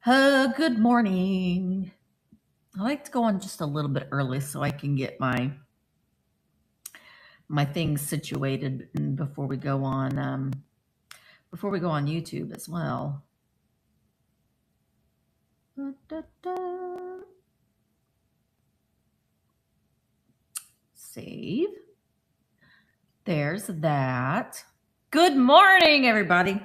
Good morning. I like to go on just a little bit early so I can get my things situated before we go on YouTube as well. Save. There's that. Good morning, everybody.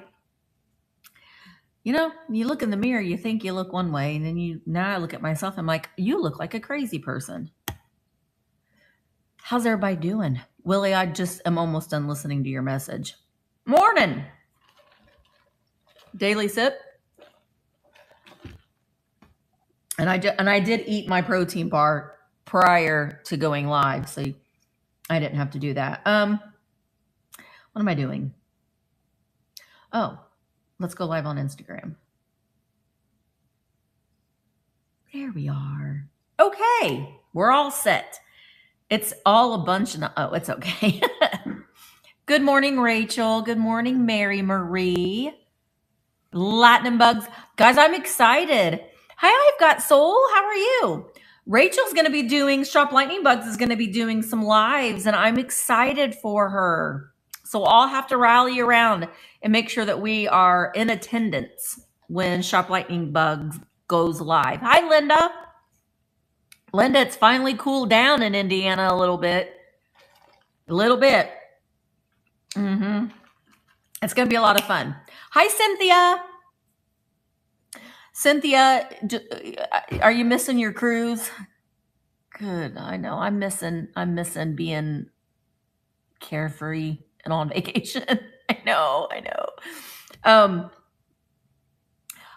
You know, you look in the mirror, you think you look one way, and then now I look at myself, I'm like, you look like a crazy person. How's everybody doing? Willie, I just am almost done listening to your message. Morning. Daily sip. And I did eat my protein bar prior to going live, so I didn't have to do that. What am I doing? Oh, let's go live on Instagram. There we are. Okay, we're all set. It's all a bunch of, oh, it's okay. Good morning, Rachel. Good morning, Mary Marie. Latin Bugs. Guys, I'm excited. Hi, I've got Soul. How are you? Rachel's going to be doing, Shop Lightning Bugs is going to be doing some lives, and I'm excited for her. So I'll have to rally around and make sure that we are in attendance when Shop Lightning Bugs goes live. Hi, Linda. Linda, it's finally cooled down in Indiana a little bit. A little bit. It's going to be a lot of fun. Hi, Cynthia. Cynthia, are you missing your cruise? Good. I know. I'm missing being carefree and on vacation. I know.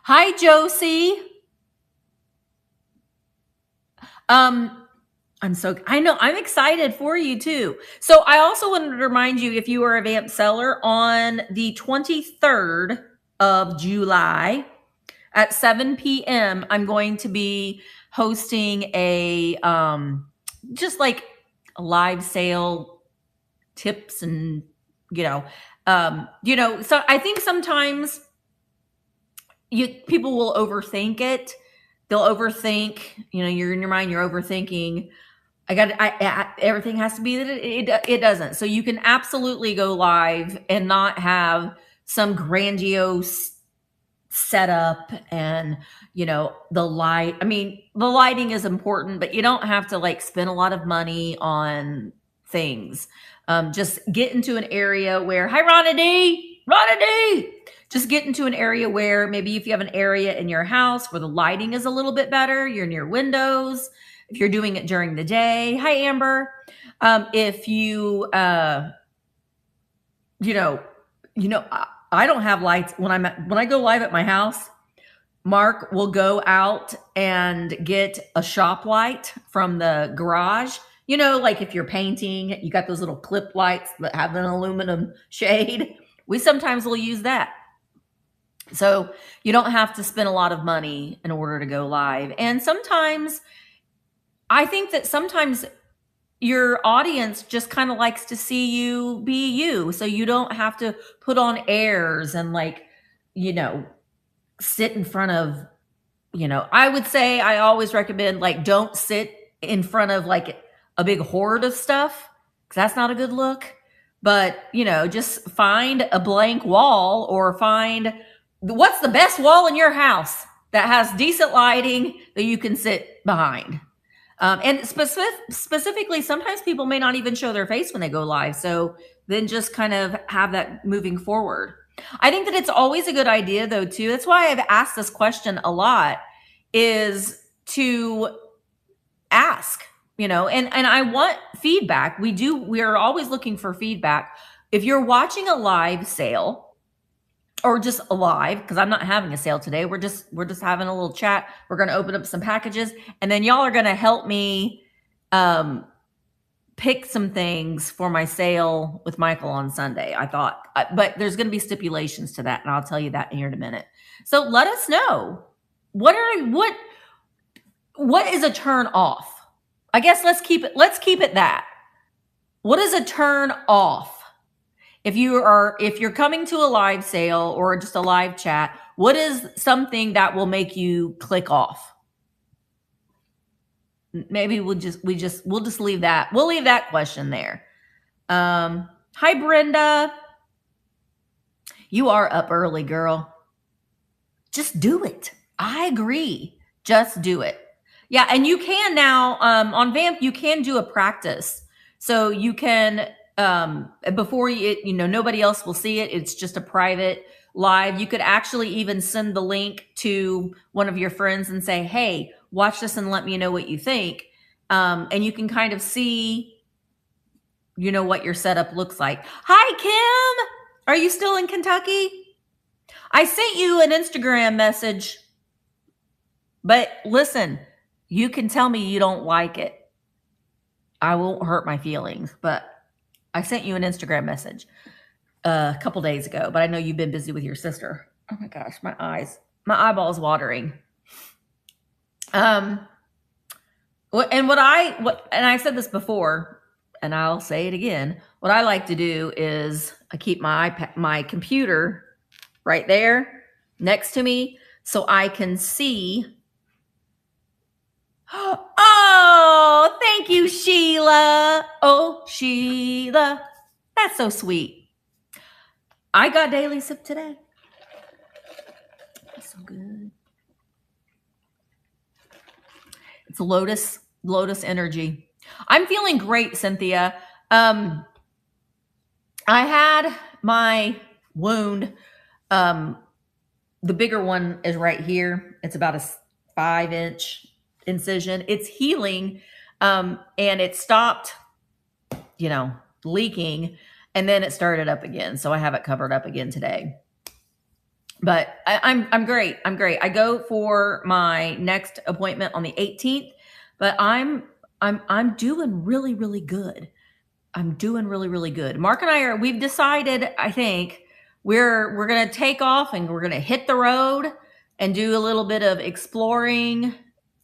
Hi, Josie. I'm excited for you too. So I also wanted to remind you, if you are a Vamp seller, on the 23rd of July at 7 p.m., I'm going to be hosting a just like a live sale, tips, and so I think sometimes people will overthink it. They'll overthink. You're in your mind, you're overthinking. Everything has to be that it doesn't. So you can absolutely go live and not have some grandiose setup and the light. I mean, the lighting is important, but you don't have to spend a lot of money on things. Just get into an area where, hi, Ronna D. Just get into an area where maybe if you have an area in your house where the lighting is a little bit better, you're near windows. If you're doing it during the day, hi, Amber. If you, I don't have lights when I go live at my house. Mark will go out and get a shop light from the garage. If you're painting, you got those little clip lights that have an aluminum shade. We sometimes will use that. So you don't have to spend a lot of money in order to go live. And sometimes I think that sometimes your audience just kind of likes to see you be you. So you don't have to put on airs and sit in front of, I would say I always recommend don't sit in front of a big hoard of stuff, because that's not a good look. But, just find a blank wall, or find what's the best wall in your house that has decent lighting that you can sit behind. And specifically, sometimes people may not even show their face when they go live. So then just kind of have that moving forward. I think that it's always a good idea, though, too. That's why I've asked this question a lot, is to ask, and I want feedback. We are always looking for feedback. If you're watching a live sale, or just a live, because I'm not having a sale today, we're just having a little chat. We're going to open up some packages, and then y'all are going to help me pick some things for my sale with Michael on Sunday, I thought. But there's going to be stipulations to that, and I'll tell you that here in a minute. So let us know. What is a turn off? I guess let's keep it that. What is a turn off? If you're coming to a live sale or just a live chat, what is something that will make you click off? Maybe we'll just leave that. We'll leave that question there. Hi Brenda. You are up early, girl. Just do it. I agree. Just do it. Yeah, and you can now on Vamp, you can do a practice. So you can before nobody else will see it. It's just a private live. You could actually even send the link to one of your friends and say, "Hey, watch this and let me know what you think." And you can kind of see, what your setup looks like. Hi, Kim. Are you still in Kentucky? I sent you an Instagram message, but listen, you can tell me you don't like it. I won't hurt my feelings, but I sent you an Instagram message a couple days ago, but I know you've been busy with your sister. Oh my gosh, my eyeballs watering. And I said this before, and I'll say it again. What I like to do is I keep my computer right there next to me so I can see. Oh, thank you, Sheila. Oh, Sheila. That's so sweet. I got Daily Sip today. That's so good. It's Lotus energy. I'm feeling great, Cynthia. I had my wound. The bigger one is right here. It's about a 5-inch incision. It's healing, and it stopped, leaking, and then it started up again. So I have it covered up again today. But I'm great. I'm great. I go for my next appointment on the 18th, but I'm doing really, really good. I'm doing really, really good. Mark and we've decided, I think, we're going to take off and we're going to hit the road and do a little bit of exploring,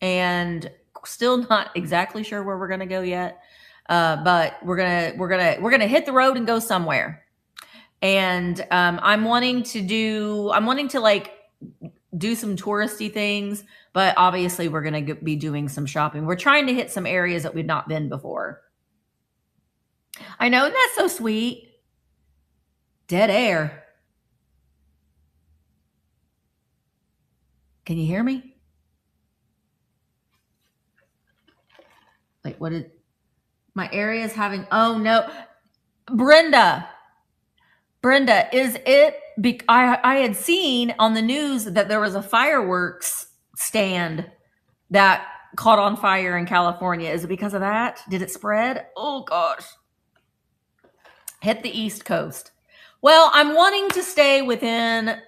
and still not exactly sure where we're going to go yet. But we're going to hit the road and go somewhere. And I'm wanting to like do some touristy things, but obviously we're going to be doing some shopping. We're trying to hit some areas that we've not been before. I know, and that's so sweet. Dead air. Can you hear me? Like, what is my area is having? Oh no, Brenda, is it? I had seen on the news that there was a fireworks stand that caught on fire in California. Is it because of that? Did it spread? Oh gosh. Hit the East Coast. Well, I'm wanting to stay within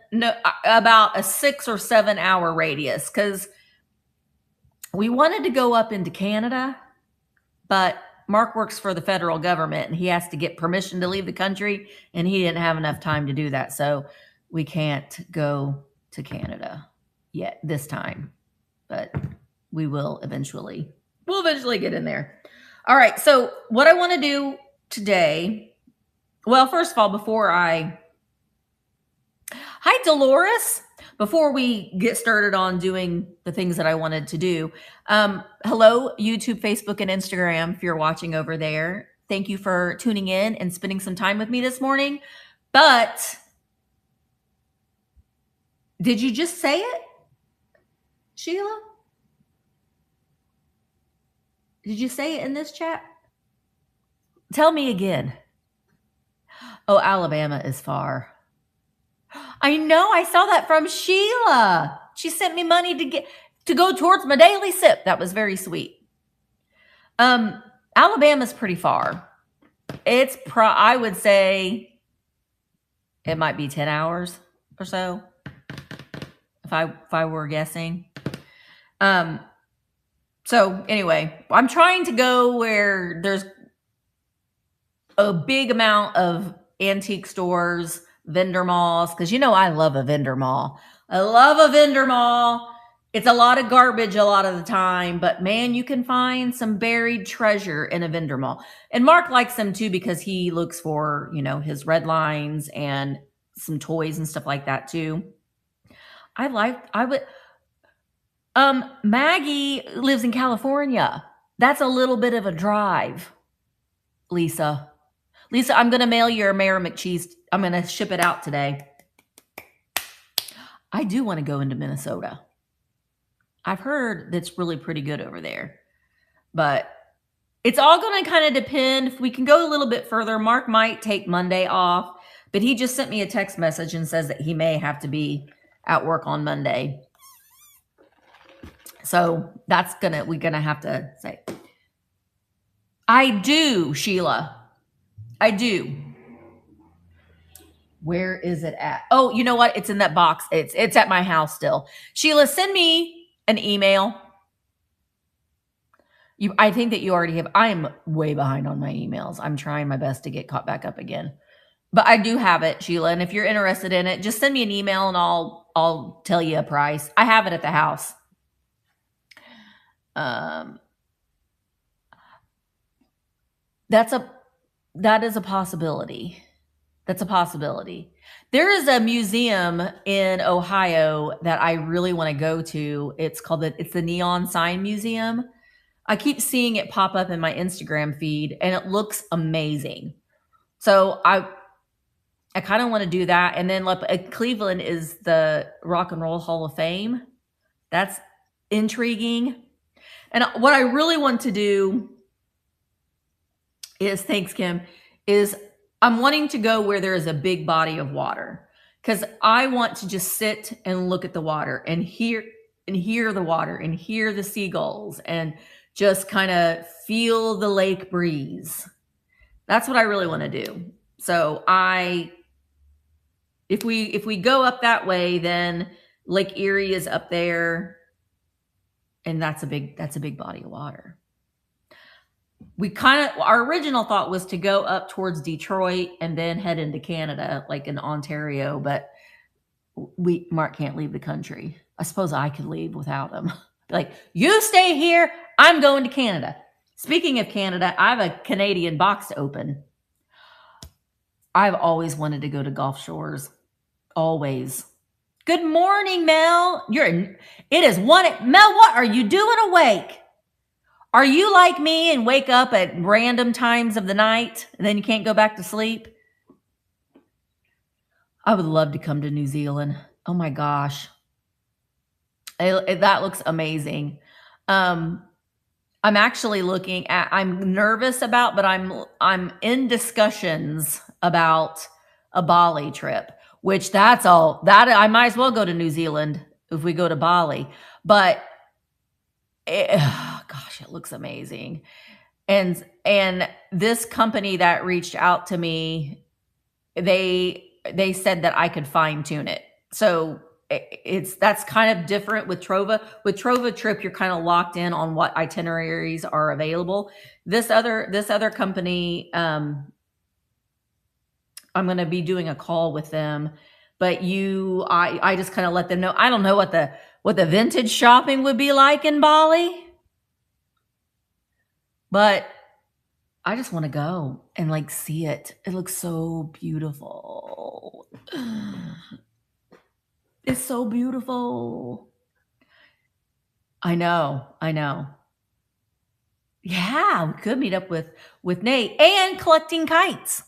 about a 6 or 7 hour radius, because we wanted to go up into Canada, but Mark works for the federal government and he has to get permission to leave the country, and he didn't have enough time to do that. So we can't go to Canada yet this time, but we will eventually. We'll eventually get in there. All right. So what I want to do today, well, first of all, hi, Dolores. Before we get started on doing the things that I wanted to do, hello, YouTube, Facebook, and Instagram, if you're watching over there. Thank you for tuning in and spending some time with me this morning. But did you just say it, Sheila? Did you say it in this chat? Tell me again. Oh, Alabama is far. I know. I saw that from Sheila. She sent me money to go towards my daily sip. That was very sweet. Alabama's pretty far. It's I would say it might be 10 hours or so, if I were guessing. So anyway, I'm trying to go where there's a big amount of antique stores, vendor malls, because I love a vendor mall. I love a vendor mall. It's a lot of garbage a lot of the time, but man, you can find some buried treasure in a vendor mall. And Mark likes them too because he looks for, his red lines and some toys and stuff like that too. I would Maggie lives in California. That's a little bit of a drive, Lisa. Lisa, I'm going to mail your Mayor McCheese. I'm going to ship it out today. I do want to go into Minnesota. I've heard that's really pretty good over there. But it's all going to kind of depend. If we can go a little bit further, Mark might take Monday off. But he just sent me a text message and says that he may have to be at work on Monday. So we're going to have to say. I do, Sheila. I do. Where is it at? Oh, you know what? It's in that box. It's at my house still. Sheila, send me an email. I think that you already have. I am way behind on my emails. I'm trying my best to get caught back up again. But I do have it, Sheila. And if you're interested in it, just send me an email and I'll tell you a price. I have it at the house. That is a possibility. That's a possibility. There is a museum in Ohio that I really want to go to. It's the Neon Sign Museum. I keep seeing it pop up in my Instagram feed and it looks amazing. So I kind of want to do that. And then Cleveland is the Rock and Roll Hall of Fame. That's intriguing. And what I really want to do is, thanks, Kim, is I'm wanting to go where there is a big body of water because I want to just sit and look at the water and hear the water and hear the seagulls and just kind of feel the lake breeze. That's what I really want to do. So if we go up that way, then Lake Erie is up there, and that's a big body of water. Our original thought was to go up towards Detroit and then head into Canada, like in Ontario, but Mark can't leave the country. I suppose I could leave without him. Like, you stay here, I'm going to Canada. Speaking of Canada, I have a Canadian box to open. I've always wanted to go to Gulf Shores. Always. Good morning, Mel. Mel, what are you doing awake? Are you like me and wake up at random times of the night and then you can't go back to sleep? I would love to come to New Zealand. Oh my gosh. That looks amazing. I'm actually I'm nervous about, but I'm in discussions about a Bali trip, which I might as well go to New Zealand if we go to Bali. But gosh, it looks amazing. And this company that reached out to me, they said that I could fine tune it. So that's kind of different with Trova. With Trova Trip, you're kind of locked in on what itineraries are available. This other company, I'm going to be doing a call with them, but I just kind of let them know. I don't know what the vintage shopping would be like in Bali, but I just want to go and see it. It looks so beautiful. It's so beautiful. I know. Yeah, we could meet up with Nate and collecting kites.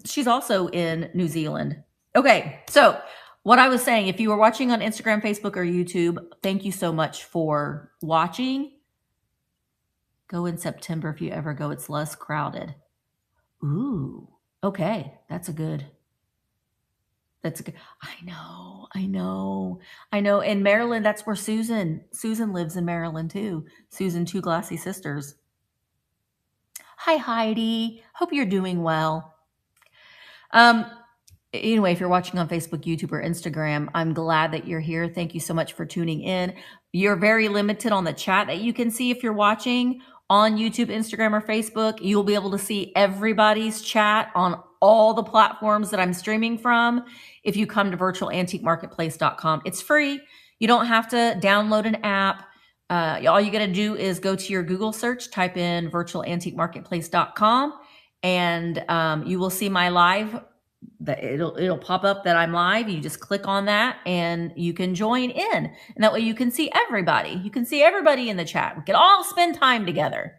She's also in New Zealand. Okay, so what I was saying, if you were watching on Instagram, Facebook, or YouTube, thank you so much for watching. Go in September if you ever go. It's less crowded. Ooh, okay. That's a good. I know. In Maryland, that's where Susan lives in Maryland too. Susan, two glassy sisters. Hi, Heidi. Hope you're doing well. Anyway, if you're watching on Facebook, YouTube, or Instagram, I'm glad that you're here. Thank you so much for tuning in. You're very limited on the chat that you can see if you're watching on YouTube, Instagram, or Facebook. You'll be able to see everybody's chat on all the platforms that I'm streaming from. If you come to virtualantiquemarketplace.com, it's free. You don't have to download an app. All you got to do is go to your Google search, type in virtualantiquemarketplace.com, and you will see my live. It'll pop up that I'm live. You just click on that and you can join in. And that way you can see everybody. You can see everybody in the chat. We can all spend time together.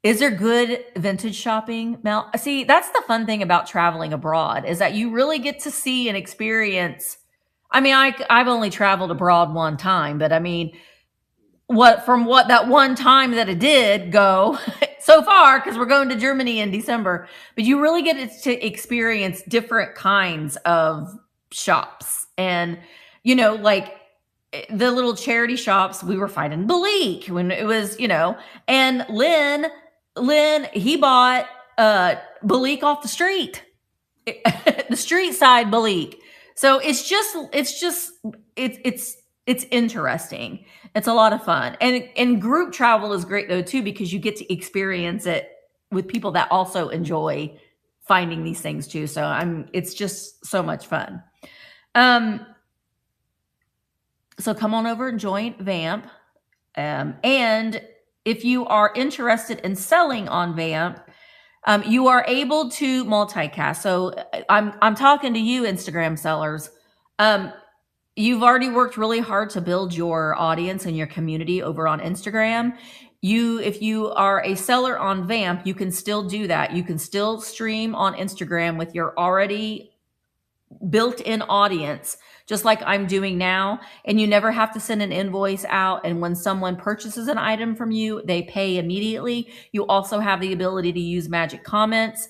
Is there good vintage shopping, Mel? See, that's the fun thing about traveling abroad, is that you really get to see and experience. I mean, I've only traveled abroad one time, but I mean, what that one time that it did go so far, because we're going to Germany in December, but you really get to experience different kinds of shops. And, you know, like the little charity shops, we were finding Bleak when it was, you know, and Lynn, he bought Bleak off the street, the street side Bleak. So it's interesting. It's a lot of fun. And group travel is great though too, because you get to experience it with people that also enjoy finding these things too. So it's just so much fun. So come on over and join Vamp. And if you are interested in selling on Vamp, you are able to multicast. So I'm talking to you, Instagram sellers. You've already worked really hard to build your audience and your community over on Instagram. If you are a seller on Vamp, you can still do that. You can still stream on Instagram with your already built-in audience, just like I'm doing now. And you never have to send an invoice out. And when someone purchases an item from you, they pay immediately. You also have the ability to use magic comments.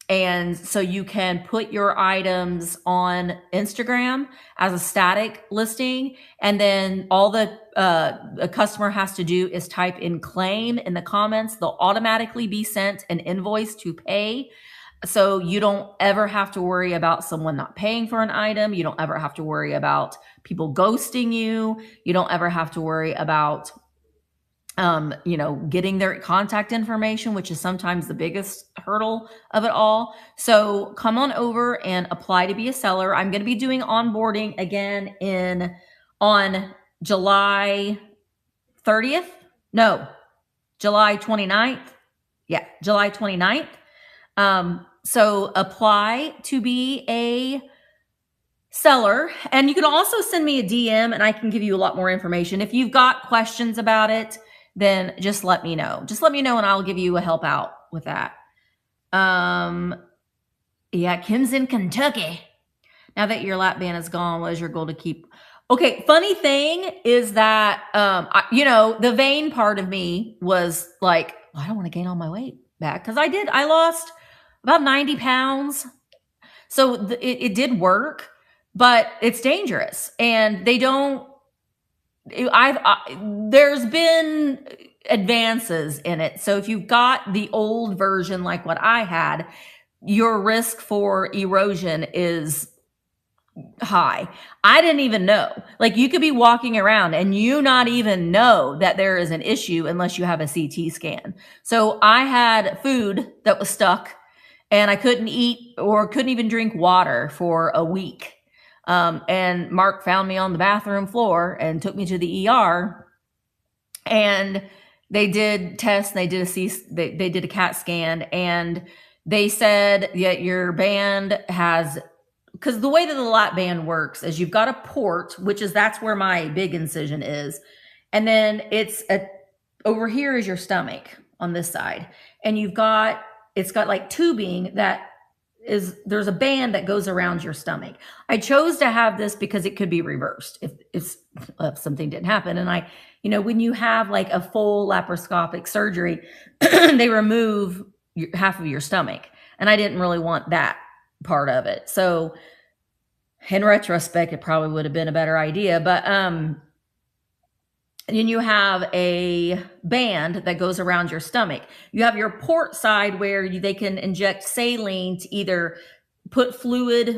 And so you can put your items on Instagram as a static listing. And then all a customer has to do is type in claim in the comments. They'll automatically be sent an invoice to pay. So you don't ever have to worry about someone not paying for an item. You don't ever have to worry about people ghosting you. You don't ever have to worry about getting their contact information, which is sometimes the biggest hurdle of it all. So come on over and apply to be a seller. I'm going to be doing onboarding again on July 30th. No, July 29th. Yeah, July 29th. So apply to be a seller, and you can also send me a DM and I can give you a lot more information. If you've got questions about it, then just let me know. Just let me know and I'll give you a help out with that. Yeah, Kim's in Kentucky. Now that your lap band is gone, what is your goal to keep? Okay, funny thing is that, the vain part of me was like, well, I don't want to gain all my weight back, because I lost about 90 pounds. So it did work, but it's dangerous. And there's been advances in it. So if you've got the old version, like what I had, your risk for erosion is high. I didn't even know. Like, you could be walking around and you not even know that there is an issue unless you have a CT scan. So I had food that was stuck and I couldn't eat or couldn't even drink water for a week. And Mark found me on the bathroom floor and took me to the ER, and they did tests. They did they did a CAT scan, and they said, yeah, your band has, because the way that the lap band works is you've got a port, that's where my big incision is. And then over here is your stomach on this side. And it's got like tubing there's a band that goes around your stomach. I chose to have this because it could be reversed if something didn't happen. And when you have like a full laparoscopic surgery, they remove half of your stomach. And I didn't really want that part of it. So in retrospect, it probably would have been a better idea. But and then you have a band that goes around your stomach. You have your port side where they can inject saline to either put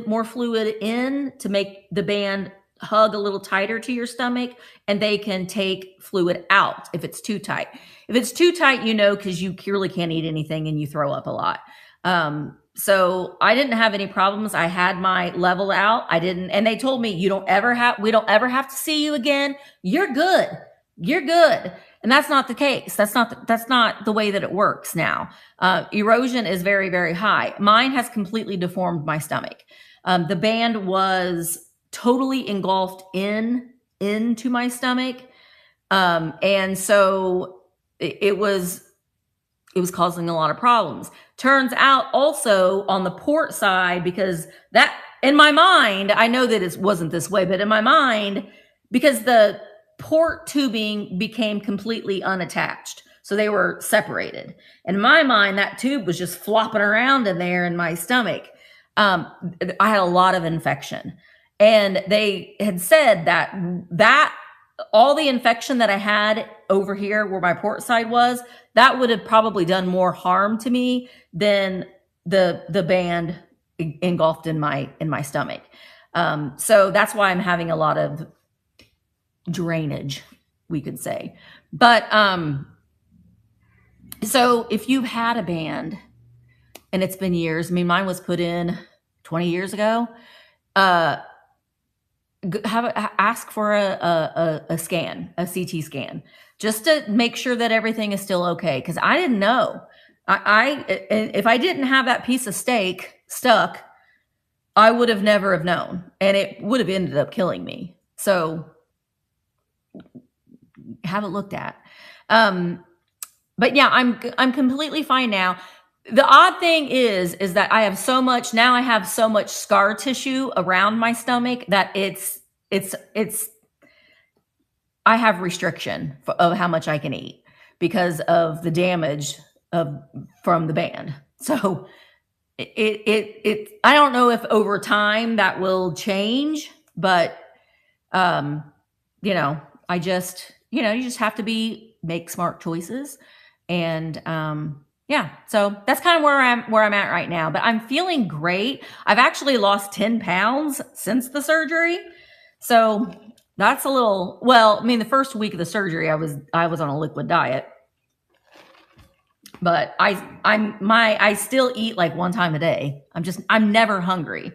more fluid in to make the band hug a little tighter to your stomach, and they can take fluid out if it's too tight. If it's too tight, because you really can't eat anything and you throw up a lot. So I didn't have any problems. I had my level out. And they told me, we don't ever have to see you again. You're good. You're good. And that's not the case. That's not the way that it works now. Erosion is very, very high. Mine has completely deformed my stomach. The band was totally engulfed into my stomach. And so it was causing a lot of problems. Turns out also on the port side, because that, in my mind, I know that it wasn't this way, but in my mind, because the port tubing became completely unattached. So they were separated. In my mind, that tube was just flopping around in there in my stomach. I had a lot of infection. And they had said that all the infection that I had over here where my port side was, that would have probably done more harm to me than the band engulfed in my stomach. So that's why I'm having a lot of drainage, we could say. But so if you've had a band and it's been years, I mean, mine was put in 20 years ago, ask for a scan, a CT scan, just to make sure that everything is still okay. Because I didn't know. If I didn't have that piece of steak stuck, I would have never have known, and it would have ended up killing me. So have it looked at. But yeah, I'm completely fine now. The odd thing is that I have so much scar tissue around my stomach that I have restriction of how much I can eat because of the damage from the band. So I don't know if over time that will change, but I just, you just have to make smart choices. And yeah, so that's kind of where I'm at right now, but I'm feeling great. I've actually lost 10 pounds since the surgery. So that's the first week of the surgery, I was on a liquid diet, but I still eat like one time a day. I'm never hungry.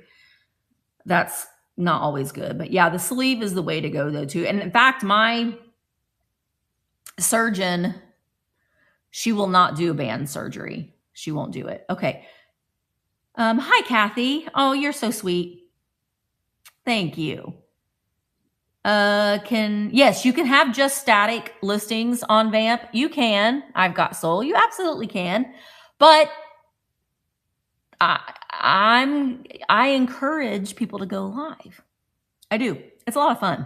That's not always good, but yeah, the sleeve is the way to go though too. And in fact, my surgeon, she will not do band surgery. She won't do it. Okay. Hi, Kathy. Oh, you're so sweet. Thank you. Yes, you can have just static listings on Vamp. You can. I've got soul. You absolutely can. But I encourage people to go live. I do. It's a lot of fun.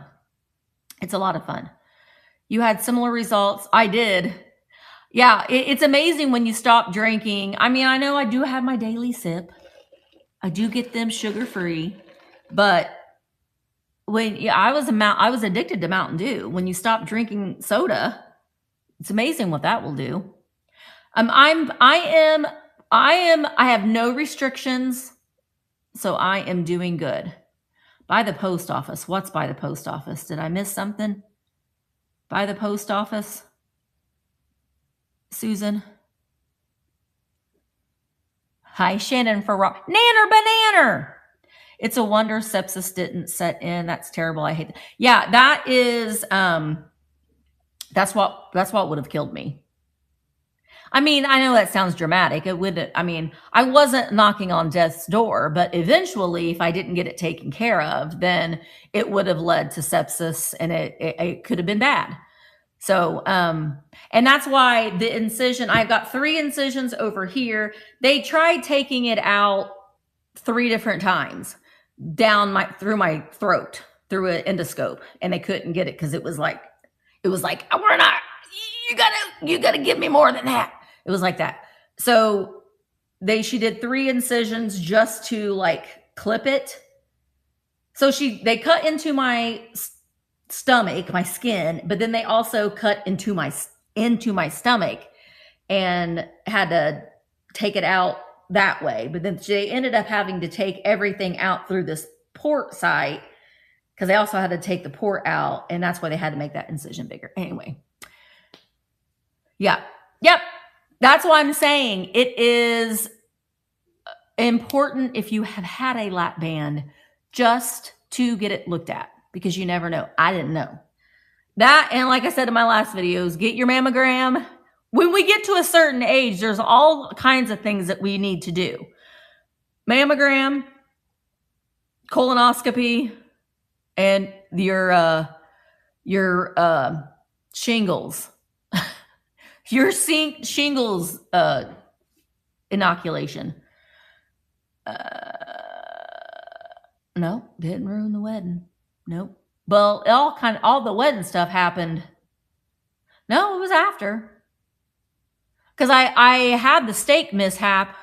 It's a lot of fun. You had similar results. I did. Yeah, it's amazing when you stop drinking. I mean, I know I do have my daily sip. I do get them sugar-free, but I was addicted to Mountain Dew. When you stop drinking soda, it's amazing what that will do. I have no restrictions, so I am doing good. By the post office. What's by the post office? Did I miss something? By the post office? Susan. Hi, Shannon for Rock. Nanner banana. It's a wonder sepsis didn't set in. That's terrible. I hate that. Yeah, that is that's what would have killed me. I mean, I know that sounds dramatic. It wouldn't. I mean, I wasn't knocking on death's door, but eventually, if I didn't get it taken care of, then it would have led to sepsis, and it could have been bad. So, and that's why the incision, I've got 3 incisions over here. They tried taking it out 3 different times through my throat, through an endoscope, and they couldn't get it because it was like, we're not, you gotta give me more than that. It was like that. So she did 3 incisions just to like clip it. So they cut into my stomach, my skin, but then they also cut into my stomach and had to take it out that way. But then they ended up having to take everything out through this port site because they also had to take the port out, and that's why they had to make that incision bigger. Anyway. Yeah. Yep. That's why I'm saying it is important if you have had a lap band just to get it looked at, because you never know. I didn't know that. And like I said in my last videos, get your mammogram. When we get to a certain age, there's all kinds of things that we need to do. Mammogram, colonoscopy, and your shingles. Your shingles inoculation. No, didn't ruin the wedding. Nope. Well, all the wedding stuff happened. No, it was after. Because I had the steak mishap.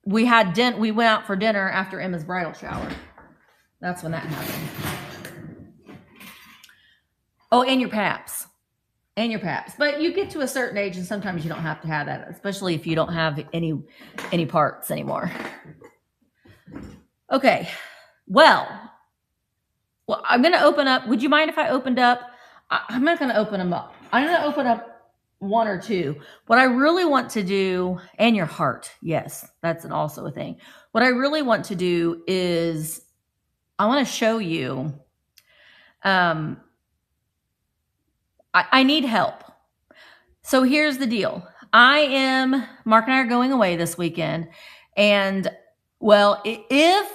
We went out for dinner after Emma's bridal shower. That's when that happened. Oh, and your paps. And your paps. But you get to a certain age and sometimes you don't have to have that, especially if you don't have any parts anymore. Okay. Well, I'm going to open up. Would you mind if I opened up? I'm not going to open them up. I'm going to open up one or two. What I really want to do, and your heart. Yes, that's also a thing. What I really want to do is I want to show you. I need help. So here's the deal. Mark and I are going away this weekend. And well, if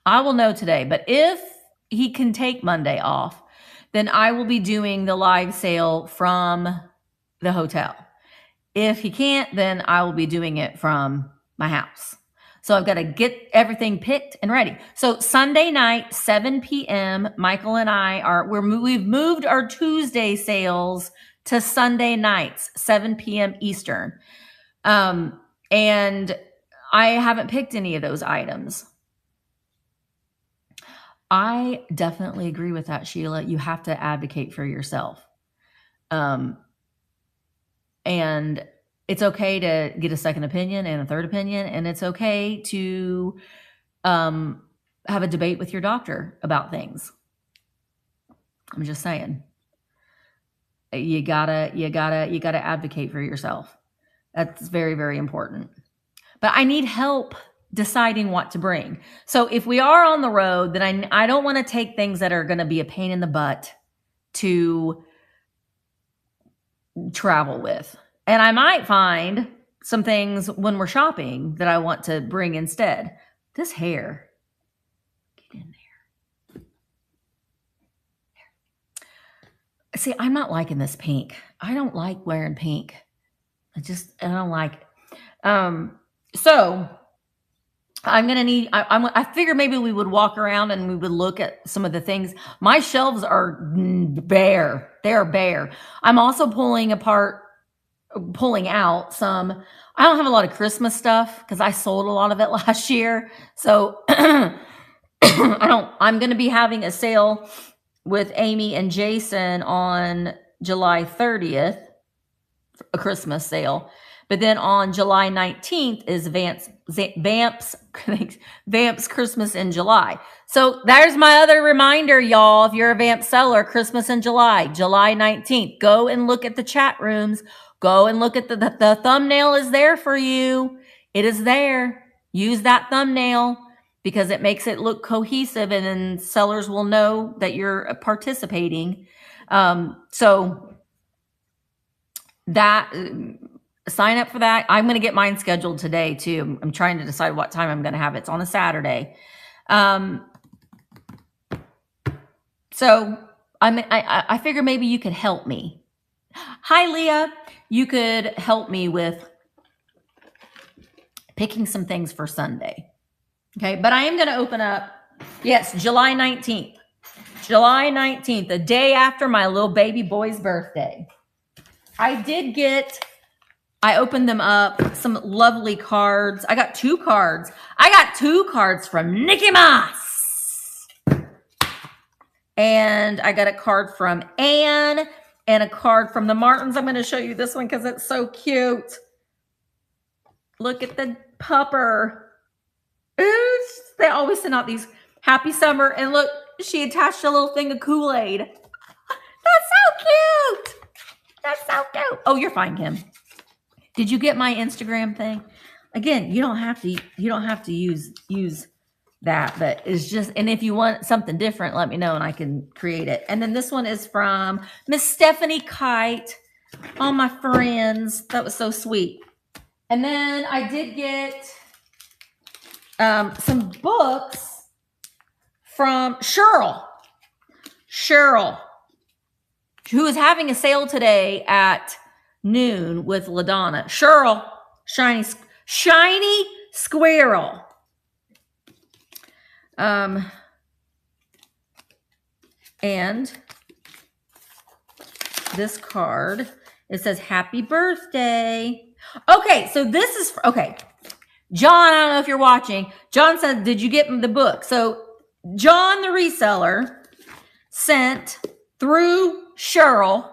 I will know today, but if he can take Monday off, then I will be doing the live sale from the hotel. If he can't, then I will be doing it from my house. So I've got to get everything picked and ready. So Sunday night, 7 p.m., Michael and I we've moved our Tuesday sales to Sunday nights, 7 p.m. Eastern. And I haven't picked any of those items. I definitely agree with that, Sheila. You have to advocate for yourself. And it's okay to get a second opinion and a third opinion. And it's okay to have a debate with your doctor about things. I'm just saying. You gotta advocate for yourself. That's very, very important. But I need help deciding what to bring. So if we are on the road, then I don't want to take things that are going to be a pain in the butt to travel with. And I might find some things when we're shopping that I want to bring instead. This hair. Get in there. See, I'm not liking this pink. I don't like wearing pink. I don't like it. So I'm going to need, I figure maybe we would walk around and we would look at some of the things. My shelves are bare. They're bare. I'm also pulling out some. I don't have a lot of Christmas stuff because I sold a lot of it last year. So I'm going to be having a sale with Amy and Jason on July 30th, a Christmas sale. But then on July 19th is Vamp's Christmas in July. So there's my other reminder, y'all. If you're a Vamp seller, Christmas in July, July 19th. Go and look at the chat rooms. Go and look at the thumbnail is there for you. It is there. Use that thumbnail because it makes it look cohesive and then sellers will know that you're participating. So that... sign up for that. I'm going to get mine scheduled today too. I'm trying to decide what time I'm going to have it. It's on a Saturday. So I figure maybe you could help me. Hi, Leah. You could help me with picking some things for Sunday. Okay. But I am going to open up. Yes. July 19th, July 19th, the day after my little baby boy's birthday. I opened them up, some lovely cards. I got 2 cards. I got 2 cards from Nikki Moss. And I got a card from Anne and a card from the Martins. I'm going to show you this one because it's so cute. Look at the pupper. They always send out these happy summer. And look, she attached a little thing of Kool-Aid. That's so cute. That's so cute. Oh, you're fine, Kim. Did you get my Instagram thing? Again, you don't have to use that, but it's just, and if you want something different, let me know and I can create it. And then this one is from Miss Stephanie Kite. All my friends, that was so sweet. And then I did get some books from Cheryl, who is having a sale today at noon with LaDonna. Cheryl, shiny squirrel. And this card, it says happy birthday. Okay, so this is, okay. John, I don't know if you're watching. John said, did you get the book? So John, the reseller, sent through Cheryl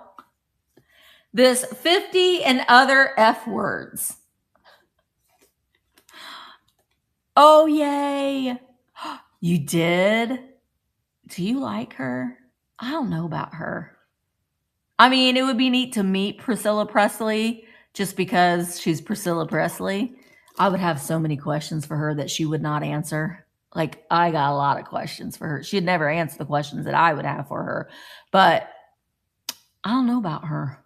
this 50 and other F words. Oh, yay. You did? Do you like her? I don't know about her. I mean, it would be neat to meet Priscilla Presley just because she's Priscilla Presley. I would have so many questions for her that she would not answer. Like, I got a lot of questions for her. She'd never answer the questions that I would have for her. But I don't know about her.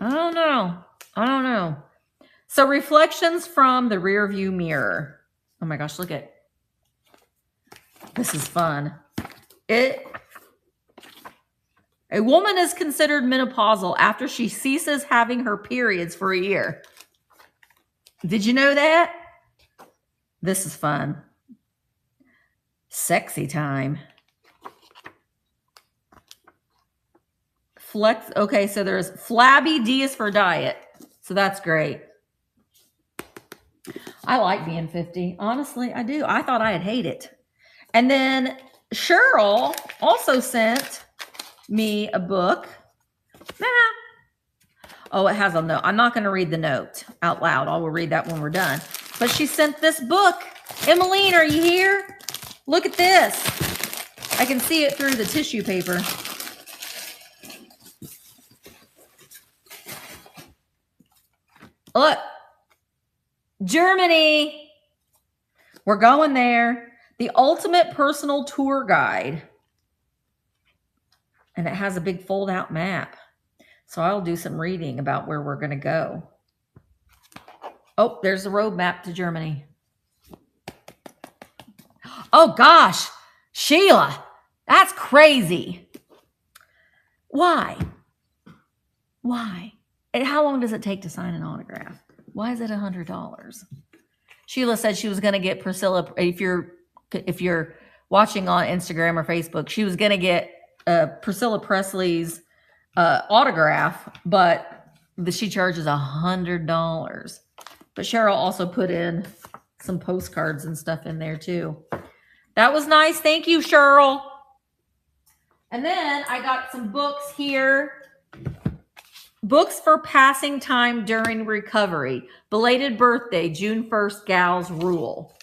I don't know. So reflections from the rear view mirror. Oh my gosh, look at this is fun. A woman is considered menopausal after she ceases having her periods for a year. Did you know that? This is fun. Sexy time. Flex. Okay, so there's flabby D is for diet. So that's great. I like being 50. Honestly, I do. I thought I'd hate it. And then Cheryl also sent me a book. Oh, it has a note. I'm not going to read the note out loud. I will read that when we're done. But she sent this book. Emmeline, are you here? Look at this. I can see it through the tissue paper. Look. Germany. We're going there. The Ultimate Personal Tour Guide. And it has a big fold-out map. So I'll do some reading about where we're going to go. Oh, there's the road map to Germany. Oh, gosh. Sheila, that's crazy. Why? And how long does it take to sign an autograph? Why is it $100? Sheila said she was going to get Priscilla, if you're watching on Instagram or Facebook, she was going to get Priscilla Presley's autograph, but she charges $100. But Cheryl also put in some postcards and stuff in there too. That was nice. Thank you, Cheryl. And then I got some books here. Books for passing time during recovery. Belated birthday, June 1st, Gal's Rule.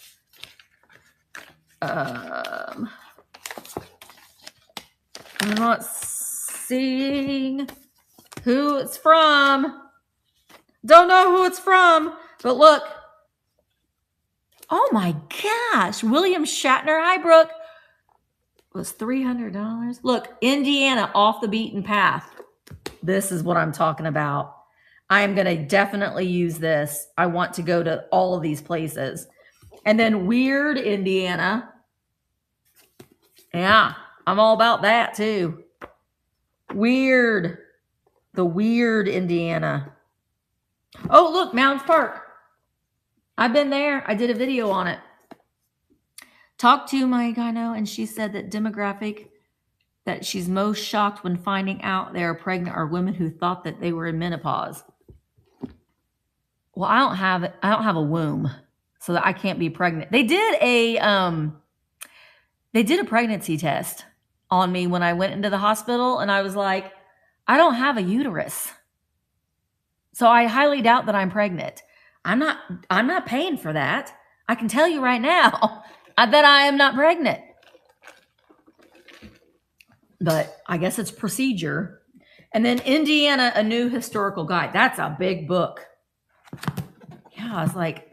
I'm not seeing who it's from. Don't know who it's from, but look. Oh my gosh. William Shatner Highbrook was $300. Look, Indiana, Off the Beaten Path. This is what I'm talking about. I am going to definitely use this. I want to go to all of these places. And then Weird Indiana. Yeah, I'm all about that too. Weird. The Weird Indiana. Oh, look, Mounds Park. I've been there. I did a video on it. Talked to my gyno, and she said that demographic that she's most shocked when finding out they are pregnant are women who thought that they were in menopause. Well, I don't have a womb, so that I can't be pregnant. They did a pregnancy test on me when I went into the hospital, and I was like, I don't have a uterus. So I highly doubt that I'm pregnant. I'm not paying for that. I can tell you right now that I am not pregnant. But I guess it's procedure. And then Indiana, A New Historical Guide. That's a big book. Yeah, I was like,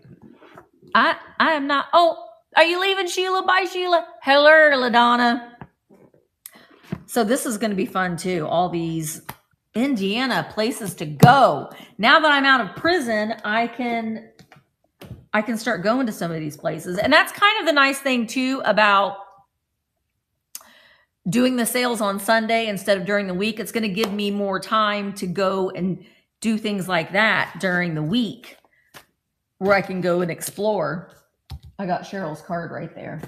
I am not. Oh, are you leaving, Sheila? Bye, Sheila. Hello, LaDonna. So this is going to be fun too. All these Indiana places to go. Now that I'm out of prison, I can start going to some of these places. And that's kind of the nice thing too about doing the sales on Sunday instead of during the week. It's going to give me more time to go and do things like that during the week where I can go and explore. I got Cheryl's card right there.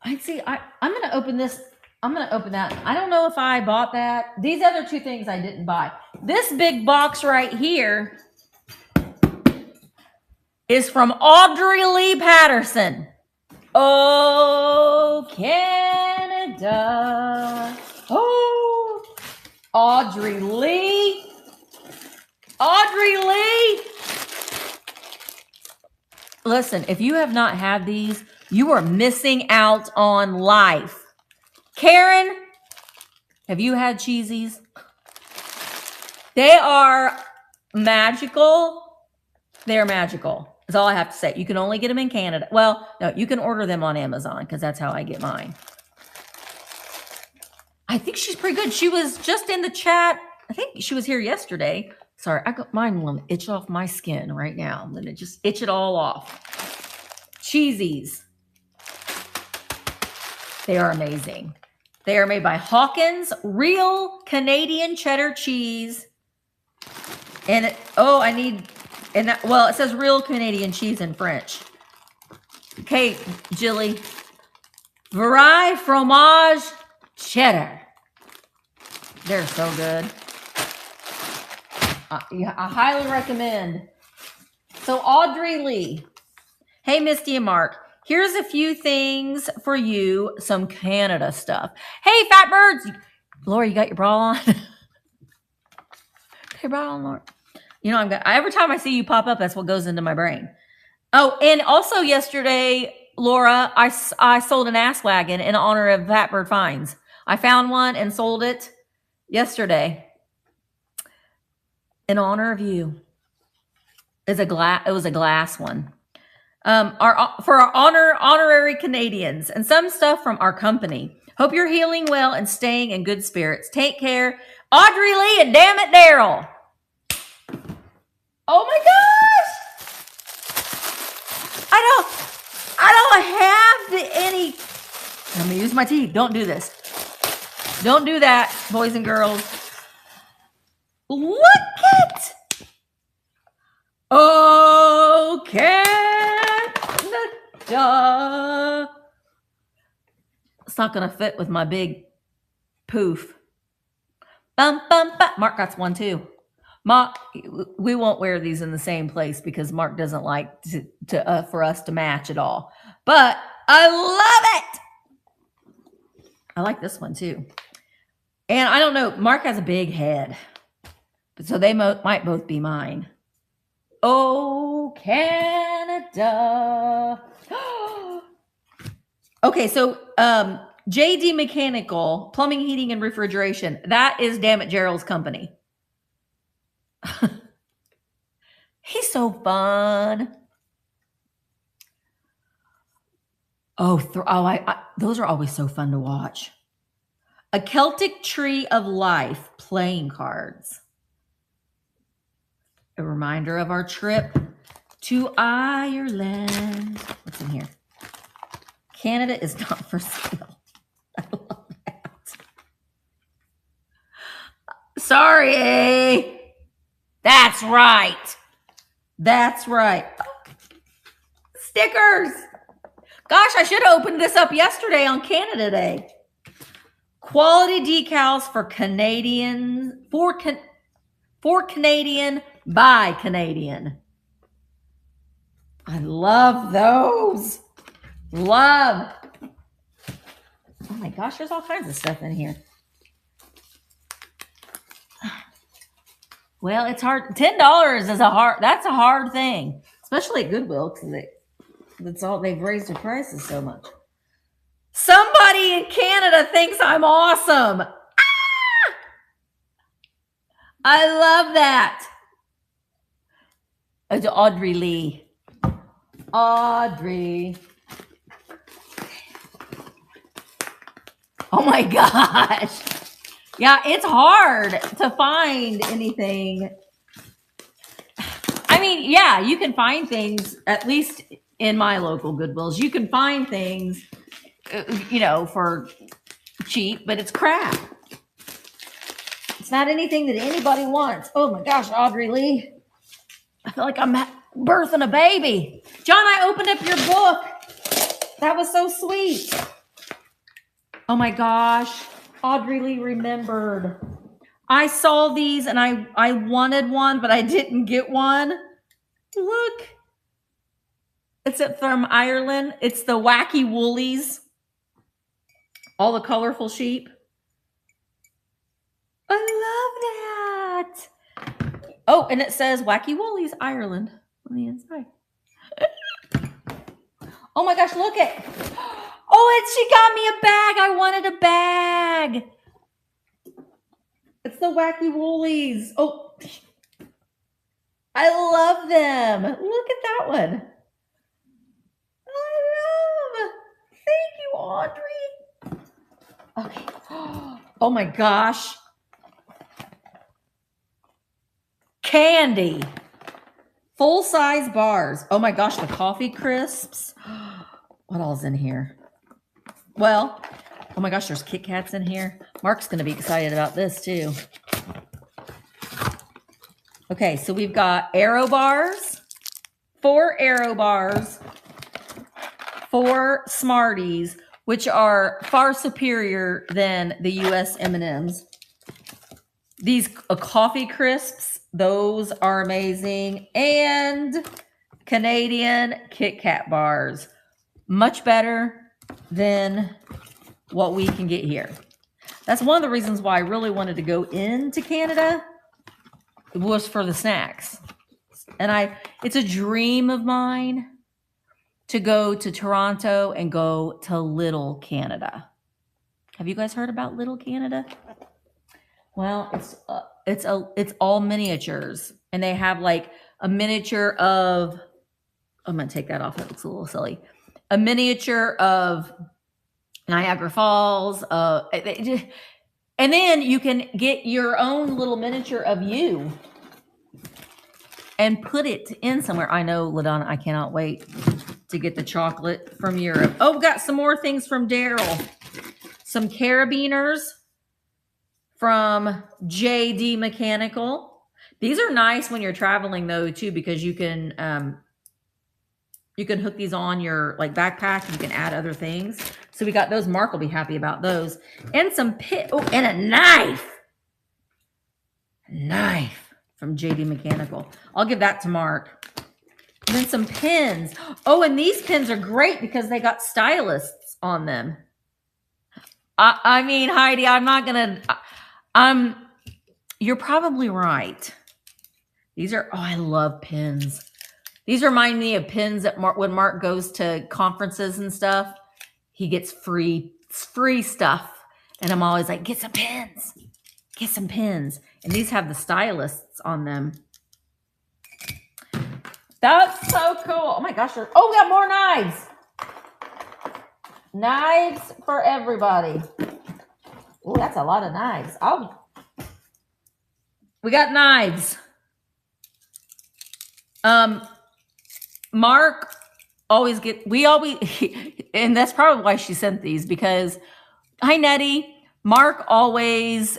I'm going to open this. I'm going to open that. I don't know if I bought that. These other two things I didn't buy. This big box right here is from Audrey Lee Patterson. Oh, Canada. Oh, Audrey Lee. Audrey Lee. Listen, if you have not had these, you are missing out on life. Karen, have you had cheesies? They are magical. They're magical. That's all I have to say. You can only get them in Canada. Well, no, you can order them on Amazon because that's how I get mine. I think she's pretty good. She was just in the chat. I think she was here yesterday. Sorry, I got mine will itch off my skin right now. I'm going to just itch it all off. Cheesies. They are amazing. They are made by Hawkins, real Canadian cheddar cheese. And it says real Canadian cheese in French. Okay, Jilly. Vrai fromage cheddar. They're so good. Yeah, I highly recommend. So Audrey Lee. Hey, Misty and Mark. Here's a few things for you. Some Canada stuff. Hey, fat birds. Laura, you got your bra on? Hey, bra on, Laura. You know, every time I see you pop up, that's what goes into my brain. Oh, and also yesterday, Laura, I sold an ass wagon in honor of Fat Bird Finds. I found one and sold it yesterday in honor of you. It was a glass one. For our honorary Canadians and some stuff from our company. Hope you're healing well and staying in good spirits. Take care. Audrey Lee and damn it, Daryl. Oh my gosh! I don't have any. I'm gonna use my teeth. Don't do this. Don't do that, boys and girls. Look at. Oh, Canada. It's not gonna fit with my big poof. Bum, bum, bum. Mark got one too. Mark, we won't wear these in the same place because Mark doesn't like for us to match at all. But I love it. I like this one too. And I don't know, Mark has a big head. So they might both be mine. Oh, Canada. Okay, so JD Mechanical, Plumbing, Heating, and Refrigeration. That is Damn It Gerald's company. He's so fun. Those are always so fun to watch. A Celtic Tree of Life playing cards. A reminder of our trip to Ireland. What's in here? Canada is not for sale. I love that. Sorry. That's right. That's right. Stickers. Gosh, I should have opened this up yesterday on Canada Day. Quality decals for Canadian, for Canadian, by Canadian. I love those. Love. Oh my gosh, there's all kinds of stuff in here. Well, it's hard. $10 is that's a hard thing, especially at Goodwill because that's all they've raised their prices so much. Somebody in Canada thinks I'm awesome. Ah! I love that. It's Audrey Lee. Audrey. Oh my gosh. Yeah, it's hard to find anything. I mean, yeah, you can find things, at least in my local Goodwills, you can find things, you know, for cheap, but it's crap. It's not anything that anybody wants. Oh my gosh, Audrey Lee. I feel like I'm birthing a baby. John, I opened up your book. That was so sweet. Oh my gosh. Audrey Lee remembered. I saw these and I wanted one, but I didn't get one. Look. It's from Ireland. It's the Wacky Woolies. All the colorful sheep. I love that. Oh, and it says Wacky Woolies, Ireland on the inside. Oh my gosh, look at. Oh, and she got me a bag. I wanted a bag. It's the Wacky Woolies. Oh, I love them. Look at that one. I love. Thank you, Audrey. Okay. Oh my gosh. Candy. Full-size bars. Oh my gosh, the coffee crisps. What all's in here? Well, oh my gosh, there's Kit Kats in here. Mark's going to be excited about this too. Okay, so we've got Aero bars, 4 Aero bars, 4 Smarties, which are far superior than the US M&Ms. These coffee crisps, those are amazing. And Canadian Kit Kat bars, much better than what we can get here. That's one of the reasons why I really wanted to go into Canada, was for the snacks. And it's a dream of mine to go to Toronto and go to Little Canada. Have you guys heard about Little Canada? Well, it's all miniatures, and they have like a miniature of, I'm going to take that off. It looks a little silly. A miniature of Niagara Falls. And then you can get your own little miniature of you and put it in somewhere. I know, LaDonna, I cannot wait to get the chocolate from Europe. Oh, we got some more things from Daryl. Some carabiners from JD Mechanical. These are nice when you're traveling though too, because you can hook these on your like backpack and you can add other things. So we got those. Mark will be happy about those. And some and a knife. Knife from JD Mechanical. I'll give that to Mark. And then some pins. Oh, and these pins are great because they got stylists on them. I mean, Heidi, I'm not gonna. You're probably right. These are. Oh, I love pins. These remind me of pins that when Mark goes to conferences and stuff, he gets free stuff, and I'm always like, get some pins, get some pins. And these have the stylists on them. That's so cool. Oh my gosh. Oh, we got more knives. Knives for everybody. Oh, that's a lot of knives. Oh, we got knives. Mark always and that's probably why she sent these, because, hi Nettie, Mark always,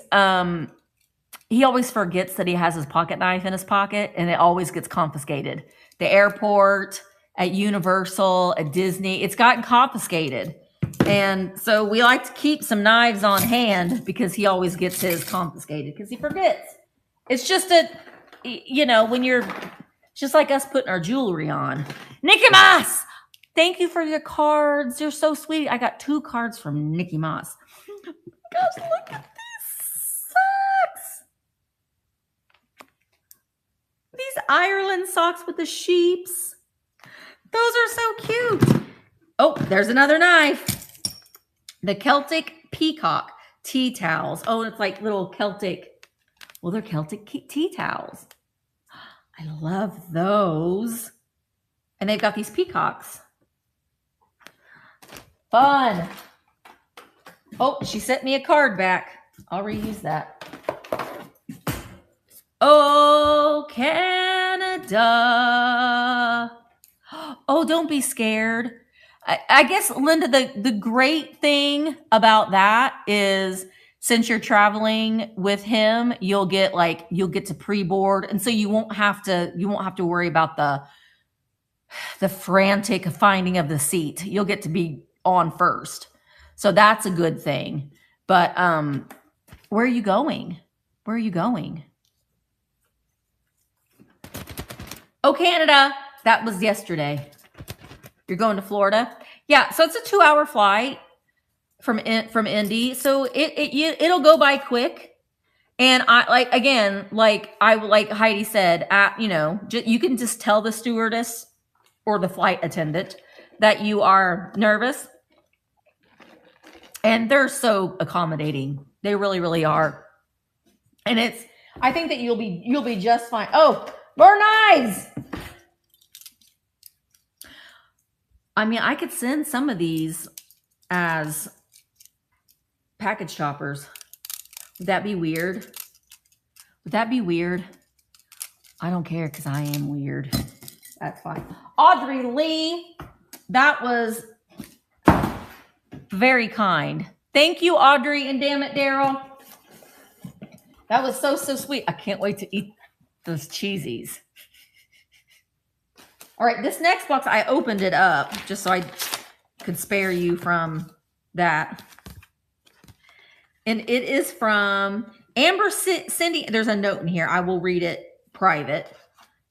he always forgets that he has his pocket knife in his pocket, and it always gets confiscated. The airport, at Universal, at Disney, it's gotten confiscated. And so we like to keep some knives on hand because he always gets his confiscated because he forgets. It's just when you're just like us putting our jewelry on. Nikki Moss, thank you for your cards. You're so sweet. I got 2 cards from Nikki Moss. Gosh, look at these socks. These Ireland socks with the sheeps. Those are so cute. Oh, there's another knife. The Celtic Peacock tea towels. Oh, it's like little Celtic. Well, they're Celtic tea towels. I love those. And they've got these peacocks. Fun. Oh, she sent me a card back. I'll reuse that. Oh, Canada. Oh, don't be scared. I guess, Linda, the great thing about that is since you're traveling with him, you'll get to pre-board, and so you won't have to worry about the frantic finding of the seat. You'll get to be on first. So that's a good thing. But where are you going? Where are you going? Oh, Canada. That was yesterday. You're going to Florida? Yeah, so it's a 2-hour flight from Indy. So it'll go by quick. And like Heidi said, you can just tell the stewardess or the flight attendant that you are nervous. And they're so accommodating. They really, really are. And I think that you'll be just fine. Oh, burn eyes. I mean, I could send some of these as package shoppers. Would that be weird? Would that be weird? I don't care because I am weird. That's fine. Audrey Lee, that was very kind. Thank you, Audrey, and damn it, Daryl. That was so sweet. I can't wait to eat those cheesies. All right, this next box, I opened it up just so I could spare you from that. And it is from Amber, Cindy. There's a note in here. I will read it private.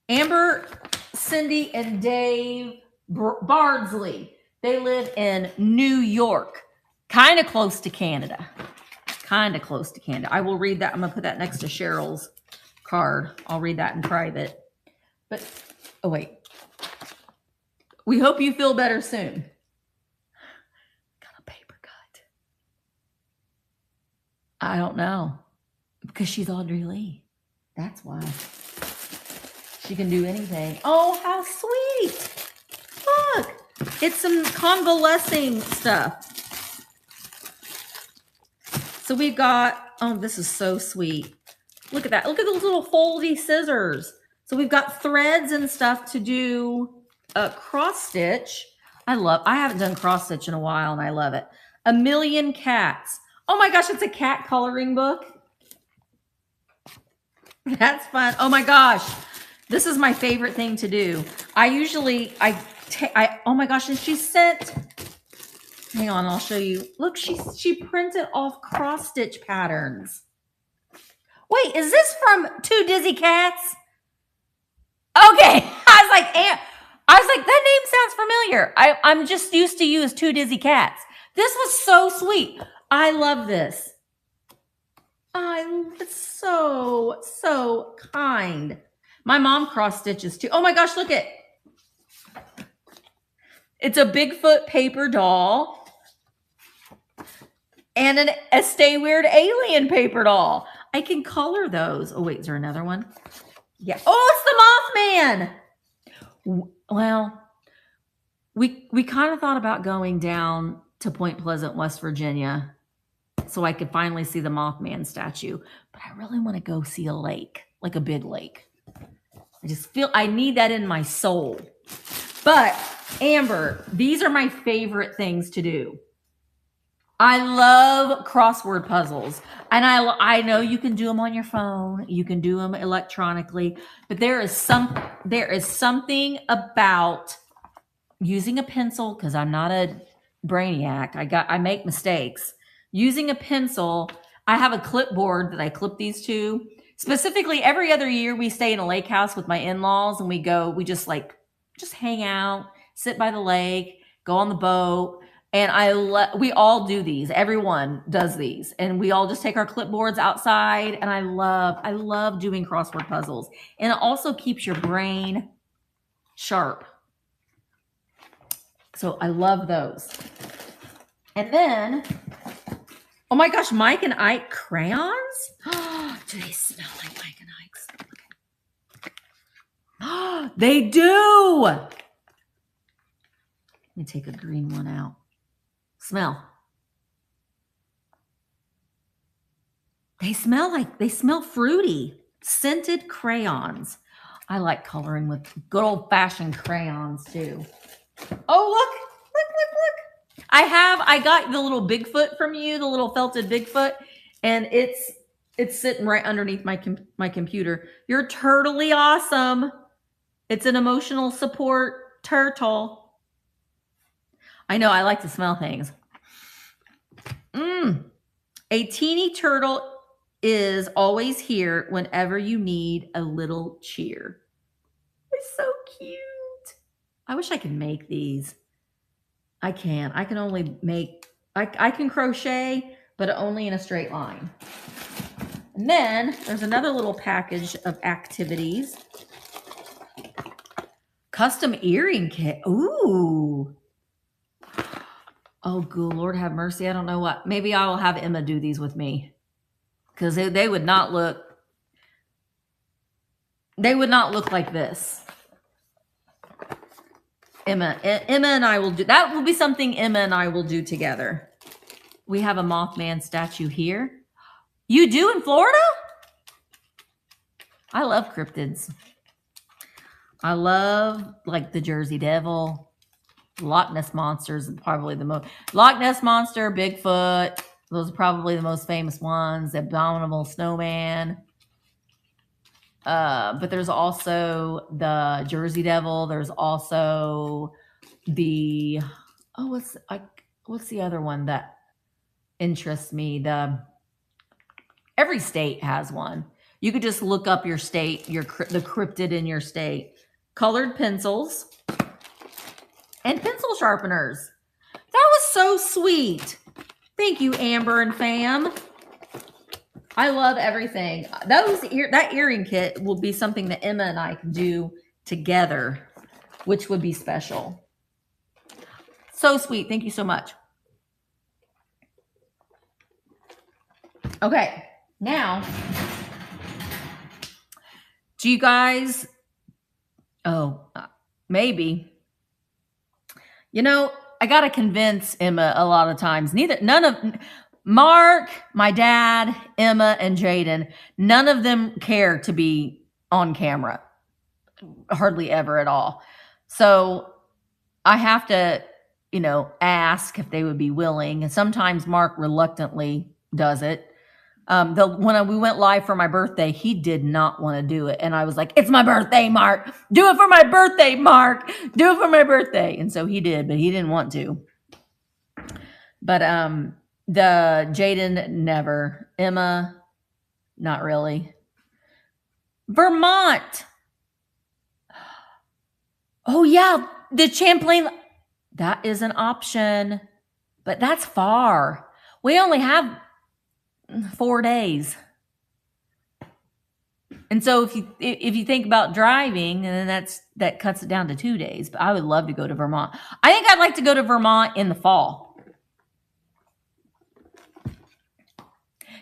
Amber, Cindy, and Dave Bardsley. They live in New York, kind of close to Canada. Kind of close to Canada. I will read that. I'm going to put that next to Cheryl's card. I'll read that in private. But, oh, wait. We hope you feel better soon. Got a paper cut. I don't know. Because she's Audrey Lee. That's why. She can do anything. Oh, how sweet. Look. It's some convalescing stuff. So we've got, oh, this is so sweet. Look at that. Look at those little foldy scissors. So we've got threads and stuff to do cross stitch. I haven't done cross stitch in a while and I love it. A Million Cats. Oh my gosh, it's a cat coloring book. That's fun. Oh my gosh. This is my favorite thing to do. Oh my gosh, and she sent, hang on, I'll show you. Look, she printed off cross stitch patterns. Wait, is this from Two Dizzy Cats? Okay. I was like, that name sounds familiar. I'm just used to you as Two Dizzy Cats. This was so sweet. I love this. It's so kind. My mom cross stitches too. Oh my gosh, look at. It's a Bigfoot paper doll and a Stay Weird alien paper doll. I can color those. Oh wait, is there another one? Yeah. Oh, it's the Mothman. Well, we kind of thought about going down to Point Pleasant, West Virginia, so I could finally see the Mothman statue. But I really want to go see a lake, like a big lake. I just feel I need that in my soul. But Amber, these are my favorite things to do. I love crossword puzzles. And I know you can do them on your phone. You can do them electronically. But there is something about using a pencil, because I'm not a brainiac. I make mistakes. Using a pencil, I have a clipboard that I clip these to. Specifically, every other year we stay in a lake house with my in-laws and we just hang out, sit by the lake, go on the boat. And we all do these. Everyone does these. And we all just take our clipboards outside. And I love doing crossword puzzles. And it also keeps your brain sharp. So I love those. And then, oh my gosh, Mike and Ike crayons? Do they smell like Mike and Ike's? They do. Let me take a green one out. Smell. They smell fruity. Scented crayons. I like coloring with good old-fashioned crayons too. Oh, look. I got the little Bigfoot from you, the little felted Bigfoot, and it's sitting right underneath my computer. You're turtly awesome. It's an emotional support turtle. I know, I like to smell things. A teeny turtle is always here whenever you need a little cheer. It's so cute. I wish I could make these. I can. I can only make, I can crochet, but only in a straight line. And then there's another little package of activities. Custom earring kit. Ooh. Oh, good Lord have mercy. I don't know what. Maybe I will have Emma do these with me. Because they would not look like this. Emma and I will do, that will be something Emma and I will do together. We have a Mothman statue here. You do in Florida? I love cryptids. I love like the Jersey Devil, Loch Ness Monsters, probably the most. Loch Ness Monster, Bigfoot, those are probably the most famous ones. The Abominable Snowman. But there's also the Jersey Devil. There's also the, what's the other one that interests me? Every state has one. You could just look up your state, the cryptid in your state. Colored pencils and pencil sharpeners. That was so sweet. Thank you, Amber and fam. I love everything. That earring kit will be something that Emma and I can do together, which would be special. So sweet. Thank you so much. Okay, now, do you guys, maybe, you know, I got to convince Emma a lot of times. None of Mark, my dad, Emma, and Jaden, none of them care to be on camera. Hardly ever at all. So I have to, ask if they would be willing. And sometimes Mark reluctantly does it. When we went live for my birthday, he did not want to do it. And I was like, it's my birthday, Mark. Do it for my birthday, Mark. Do it for my birthday. And so he did, but he didn't want to. But the Jaden, never. Emma, not really. Vermont. Oh, yeah. The Champlain. That is an option. But that's far. We only have 4 days. And so if you think about driving, and then that cuts it down to 2 days. But I would love to go to Vermont. I think I'd like to go to Vermont in the fall.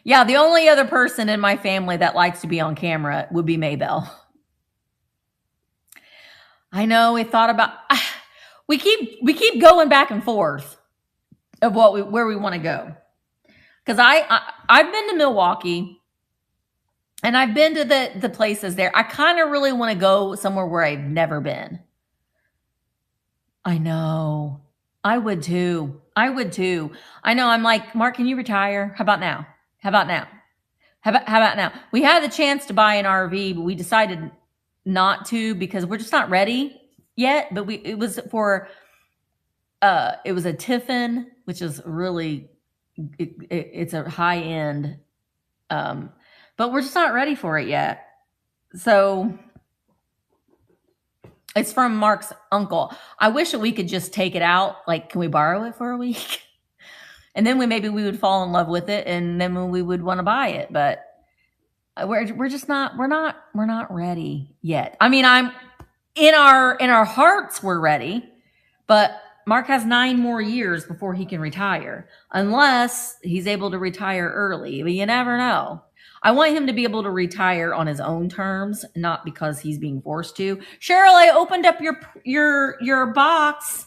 Yeah, the only other person in my family that likes to be on camera would be Maybelle. I know we thought about, we keep going back and forth of where we want to go. Because I've been to Milwaukee and I've been to the places there. I kind of really want to go somewhere where I've never been. I know. I would too. I know. I'm like, Mark, can you retire? How about now? How about now? We had the chance to buy an RV, but we decided not to because we're just not ready yet. But it was a Tiffin, which is really, it's a high end, but we're just not ready for it yet. So it's from Mark's uncle. I wish that we could just take it out. Like, can we borrow it for a week? And then maybe we would fall in love with it, and then we would want to buy it. But we're just not ready yet. I mean, I'm in our hearts we're ready, but Mark has 9 more years before he can retire, unless he's able to retire early. But you never know. I want him to be able to retire on his own terms, not because he's being forced to. Cheryl, I opened up your box.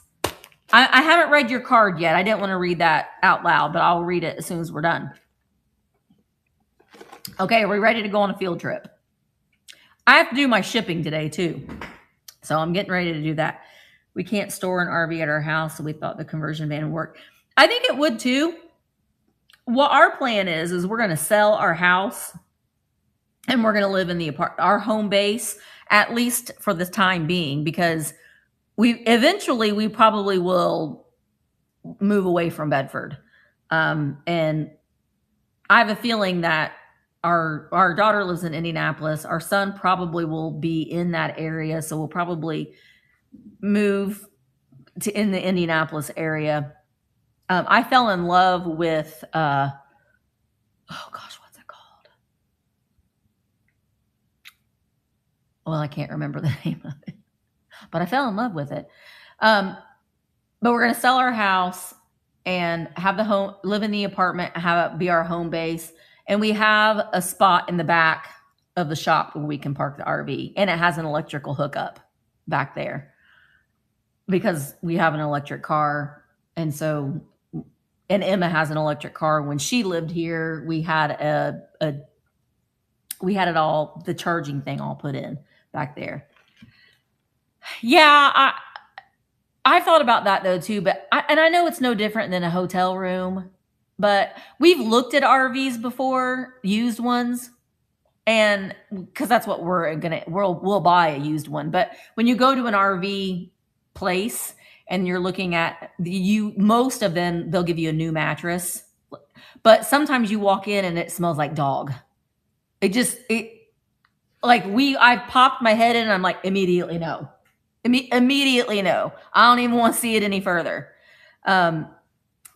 I haven't read your card yet. I didn't want to read that out loud, but I'll read it as soon as we're done. Okay, are we ready to go on a field trip? I have to do my shipping today too. So I'm getting ready to do that. We can't store an RV at our house, so we thought the conversion van would work. I think it would too. What our plan is we're going to sell our house and we're going to live in our home base, at least for the time being, because we probably will move away from Bedford. And I have a feeling that our daughter lives in Indianapolis. Our son probably will be in that area. So we'll probably move in the Indianapolis area. I fell in love with, oh gosh, what's it called? Well, I can't remember the name of it, but I fell in love with it. But we're going to sell our house and have live in the apartment, have it be our home base. And we have a spot in the back of the shop where we can park the RV, and it has an electrical hookup back there because we have an electric car. And Emma has an electric car. When she lived here, we had the charging thing all put in back there. Yeah, I thought about that though too, but I know it's no different than a hotel room, but we've looked at RVs before, used ones, and because that's what we'll buy a used one. But when you go to an RV place and you're looking at most of them, they'll give you a new mattress, but sometimes you walk in and it smells like dog. I popped my head in and I'm like, immediately no. Immediately no. I don't even want to see it any further.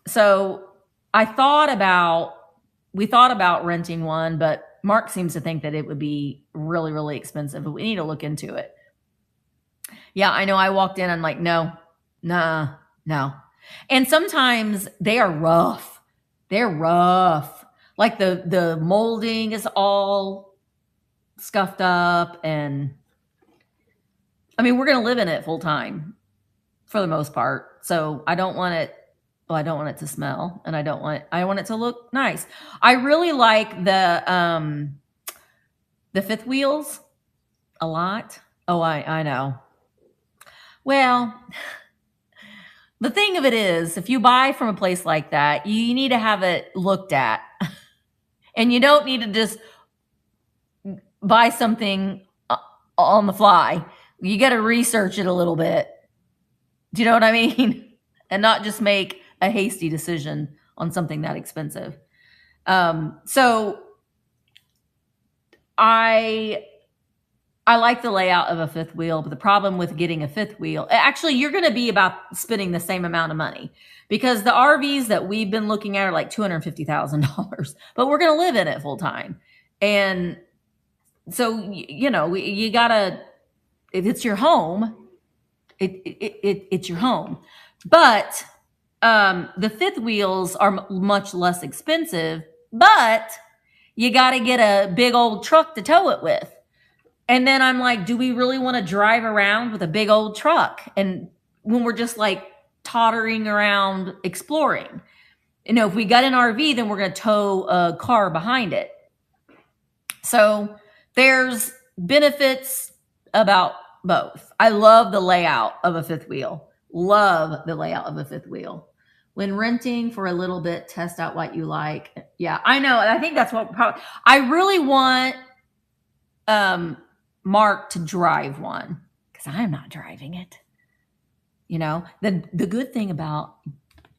So we thought about renting one, but Mark seems to think that it would be really, really expensive, but we need to look into it. Yeah, I know. I walked in, I'm like, no. And sometimes they are rough. They're rough. Like the molding is all scuffed up, and I mean, we're going to live in it full time for the most part. So I don't want it to smell, and I want it to look nice. I really like the fifth wheels a lot. Oh, I know. Well, the thing of it is, if you buy from a place like that, you need to have it looked at. And you don't need to just buy something on the fly. You got to research it a little bit. Do you know what I mean? And not just make a hasty decision on something that expensive. So I like the layout of a fifth wheel, but the problem with getting a fifth wheel, actually, you're going to be about spending the same amount of money because the RVs that we've been looking at are like $250,000, but we're going to live in it full time. And so, you gotta, if it's your home, it's your home. But the fifth wheels are much less expensive, but you got to get a big old truck to tow it with. And then I'm like, do we really want to drive around with a big old truck? And when we're just like tottering around exploring, if we got an RV, then we're going to tow a car behind it. So there's benefits about both. I love the layout of a fifth wheel. Love the layout of a fifth wheel. When renting for a little bit, test out what you like. Yeah, I know. I think that's what I really want Mark to drive one because I'm not driving it. The good thing about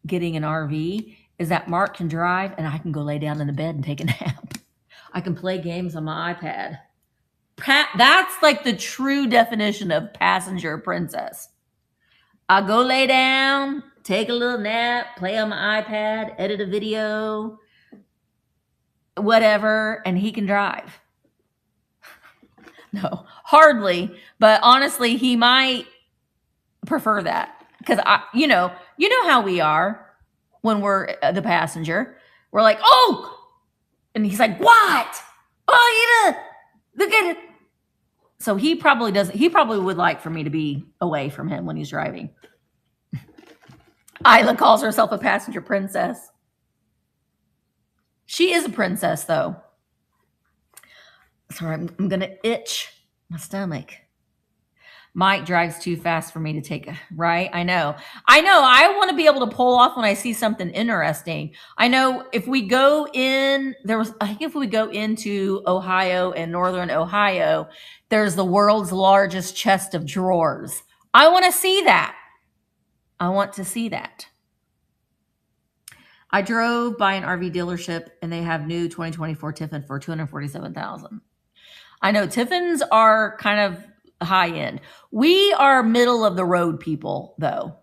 getting an RV is that Mark can drive and I can go lay down in the bed and take a nap. I can play games on my iPad. That's like the true definition of passenger princess. I go lay down, take a little nap, play on my iPad, edit a video, whatever, and he can drive. No, hardly, but honestly, he might prefer that because you know how we are when we're the passenger. We're like, oh, and he's like, what? Oh, look at it. So he probably doesn't. He probably would like for me to be away from him when he's driving. Isla calls herself a passenger princess. She is a princess, though. Sorry, I'm going to itch my stomach. Mike drives too fast for me to take a right. I know. I want to be able to pull off when I see something interesting. I know if we go in, I think if we go into Ohio and Northern Ohio, there's the world's largest chest of drawers. I want to see that. I want to see that. I drove by an RV dealership and they have new 2024 Tiffin for $247,000. I know Tiffins are kind of high end. We are middle of the road people, though.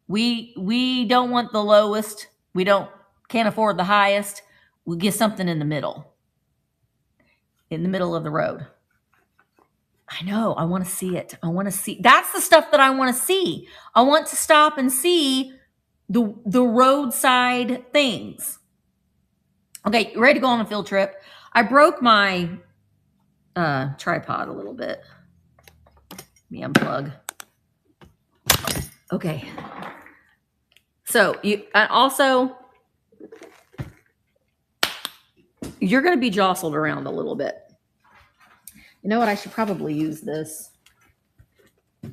We don't want the lowest. We can't afford the highest. We'll get something in the middle. In the middle of the road. I know. I want to see it. I want to see. That's the stuff that I want to see. I want to stop and see the roadside things. Okay, ready to go on a field trip. I broke my tripod a little bit. Let me unplug. Okay. So you're going to be jostled around a little bit. You know what? I should probably use this.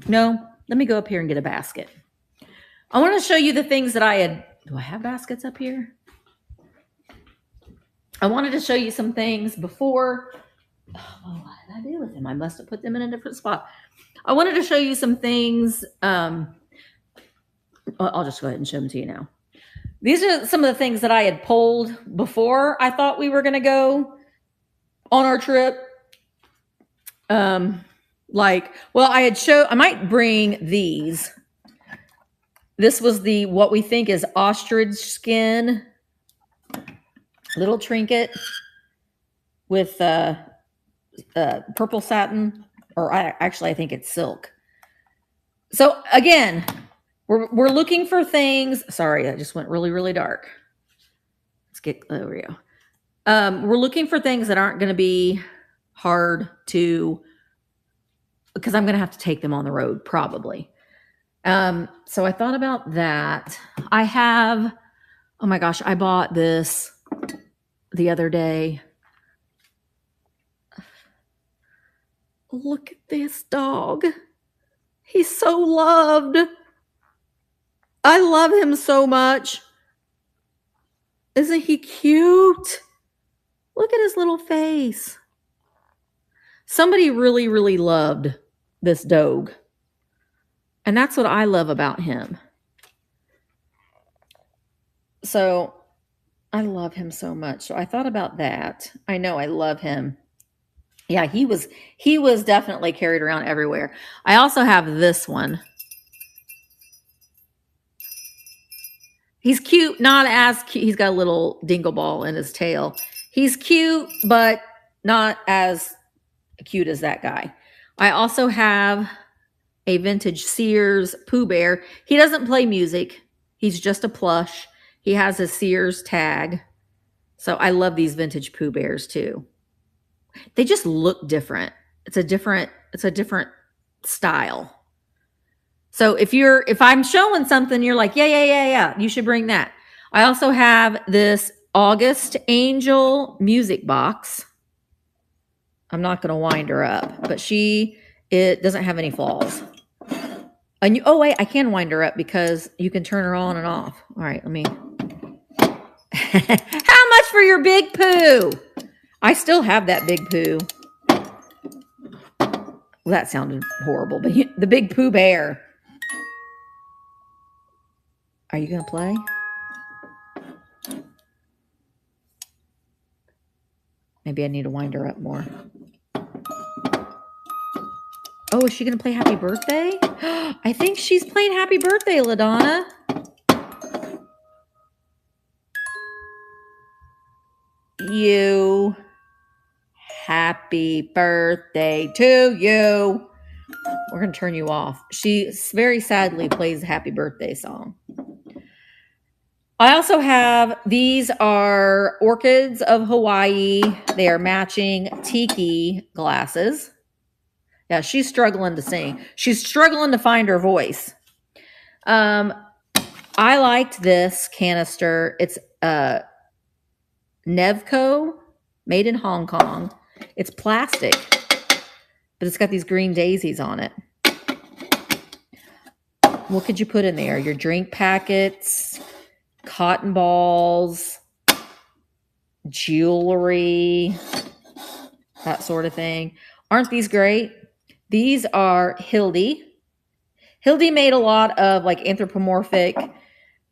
No, let me go up here and get a basket. I want to show you the things that I had. Do I have baskets up here? I wanted to show you some things before. Oh, what did I do with them? I must have put them in a different spot. I wanted to show you some things. I'll just go ahead and show them to you now. These are some of the things that I had pulled before I thought we were going to go on our trip. I might bring these. This was what we think is ostrich skin little trinket with purple satin, or I think it's silk. So again, we're looking for things. Sorry, I just went really, really dark. There we go. We're looking for things that aren't going to be hard to, because I'm going to have to take them on the road probably. So I thought about that. Oh my gosh, I bought this the other day. Look at this dog. He's so loved. I love him so much. Isn't he cute? Look at his little face. Somebody really, really loved this dog. And that's what I love about him. So I love him so much. So I thought about that. I know I love him. Yeah, he was definitely carried around everywhere. I also have this one. He's cute, not as cute. He's got a little dingle ball in his tail. He's cute, but not as cute as that guy. I also have a vintage Sears Pooh Bear. He doesn't play music. He's just a plush. He has a Sears tag. So I love these vintage Pooh Bears too. They just look different. It's a different style. So if I'm showing something, you're like, yeah, you should bring that. I also have this August Angel music box. I'm not going to wind her up, but it doesn't have any flaws. And wait, I can wind her up because you can turn her on and off. All right, let me. How much for your big poo? I still have that big poo. Well, that sounded horrible, but the big Pooh Bear. Are you going to play? Maybe I need to wind her up more. Oh, is she going to play Happy Birthday? I think she's playing Happy Birthday, LaDonna. You. Happy birthday to you. We're going to turn you off. She very sadly plays the Happy Birthday song. I also have, these are Orchids of Hawaii. They are matching tiki glasses. Yeah, she's struggling to sing. She's struggling to find her voice. I liked this canister. It's Nevco, made in Hong Kong. It's plastic, but it's got these green daisies on it. What could you put in there? Your drink packets, cotton balls, jewelry, that sort of thing. Aren't these great? These are Hildy. Hildy made a lot of like anthropomorphic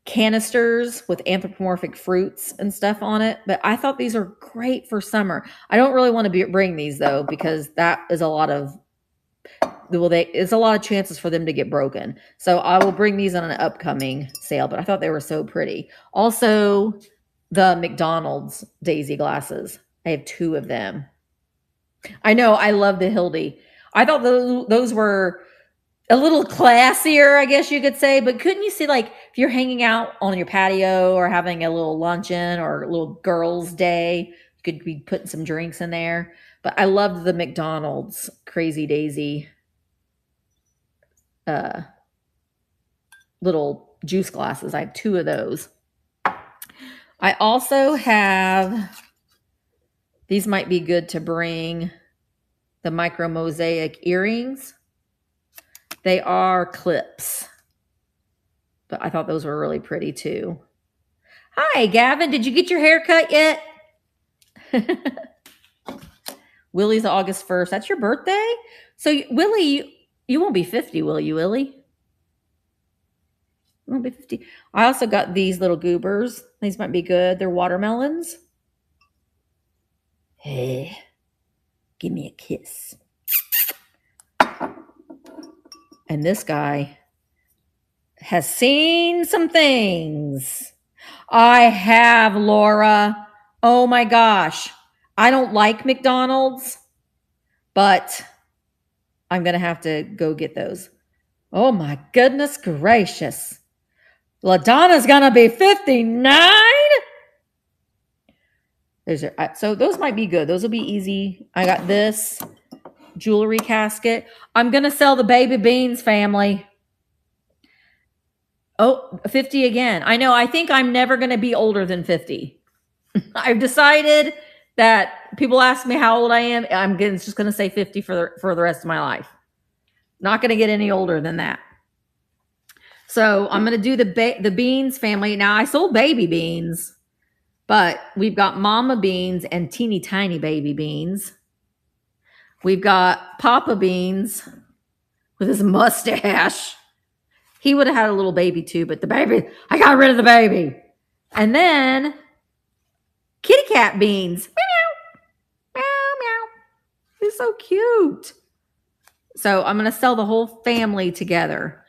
canisters with anthropomorphic fruits and stuff on it, but I thought these are great for summer. I don't really want to bring these though, because that is a lot of, it's a lot of chances for them to get broken. So I will bring these on an upcoming sale, but I thought they were so pretty. Also, the McDonald's daisy glasses. I have 2 of them. I know, I love the Hildy. I thought those were a little classier, I guess you could say, but couldn't you see, like, if you're hanging out on your patio or having a little luncheon or a little girls' day, you could be putting some drinks in there. But I loved the McDonald's Crazy Daisy little juice glasses. I have 2 of those. I also have, these might be good to bring, the micro mosaic earrings. They are clips, but I thought those were really pretty too. Hi, Gavin. Did you get your hair cut yet? Willie's August 1st. That's your birthday? So, Willie, you won't be 50, will you, Willie? You won't be 50. I also got these little goobers. These might be good. They're watermelons. Hey, give me a kiss. And this guy has seen some things. I have, Laura. Oh my gosh. I don't like McDonald's, but I'm going to have to go get those. Oh my goodness gracious. LaDonna's going to be 59? So those might be good. Those will be easy. I got this jewelry casket. I'm going to sell the baby beans family. Oh, 50 again. I know. I think I'm never going to be older than 50. I've decided that people ask me how old I am. I'm just going to say 50 for the rest of my life. Not going to get any older than that. So I'm going to do the beans family. Now, I sold baby beans, but we've got mama beans and teeny tiny baby beans. We've got Papa Beans with his mustache. He would have had a little baby too, but the baby, I got rid of the baby. And then Kitty Cat Beans. Meow, meow, meow. He's so cute. So I'm going to sell the whole family together.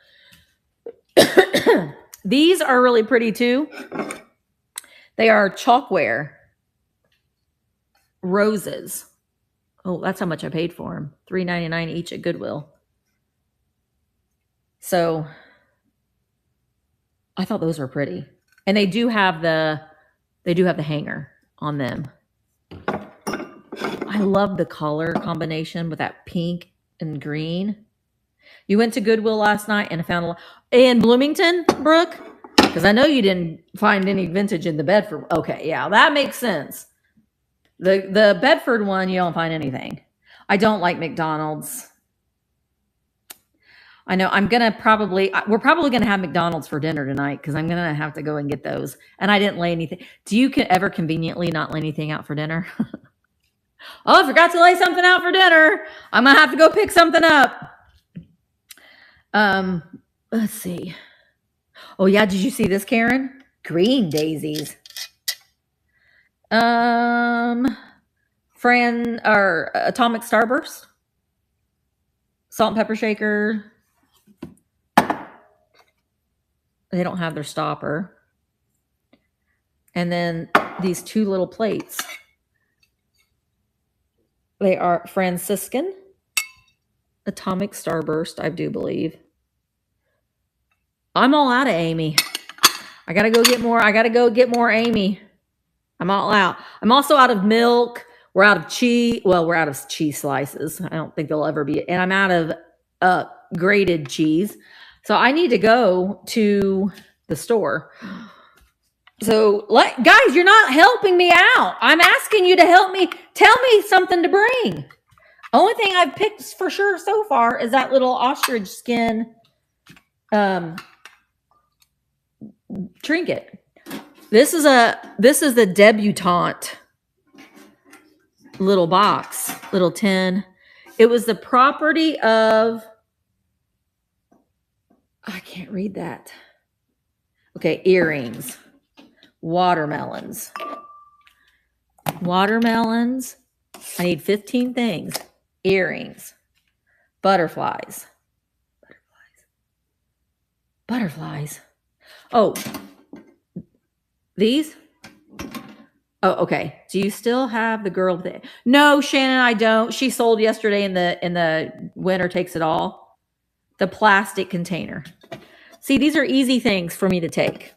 These are really pretty too. They are chalkware roses. Oh, that's how much I paid for them. $3.99 each at Goodwill. So I thought those were pretty. And they do have the hanger on them. I love the color combination with that pink and green. You went to Goodwill last night and found a lot in Bloomington, Brooke? Because I know you didn't find any vintage in the Bedford. Okay, yeah, that makes sense. The Bedford one, you don't find anything. I don't like McDonald's. I know we're probably going to have McDonald's for dinner tonight because I'm going to have to go and get those. And I didn't lay anything. Do you ever conveniently not lay anything out for dinner? Oh, I forgot to lay something out for dinner. I'm going to have to go pick something up. Let's see. Oh yeah, did you see this, Karen? Green daisies. Atomic Starburst. Salt and pepper shaker. They don't have their stopper. And then these 2 little plates. They are Franciscan Atomic Starburst, I do believe. I'm all out of Amy. I gotta go get more. I gotta go get more Amy. I'm all out. I'm also out of milk. We're out of cheese. Well, we're out of cheese slices. I don't think there'll ever be. And I'm out of grated cheese. So I need to go to the store. So, guys, you're not helping me out. I'm asking you to help me. Tell me something to bring. Only thing I've picked for sure so far is that little ostrich skin trinket. This is the debutante little box, little tin. It was the property of, I can't read that. Okay, earrings, watermelons. I need 15 things. Earrings, butterflies. Oh, these? Oh, okay. Do you still have the girl? No, Shannon, I don't. She sold yesterday in the winner takes it all. The plastic container. See, these are easy things for me to take.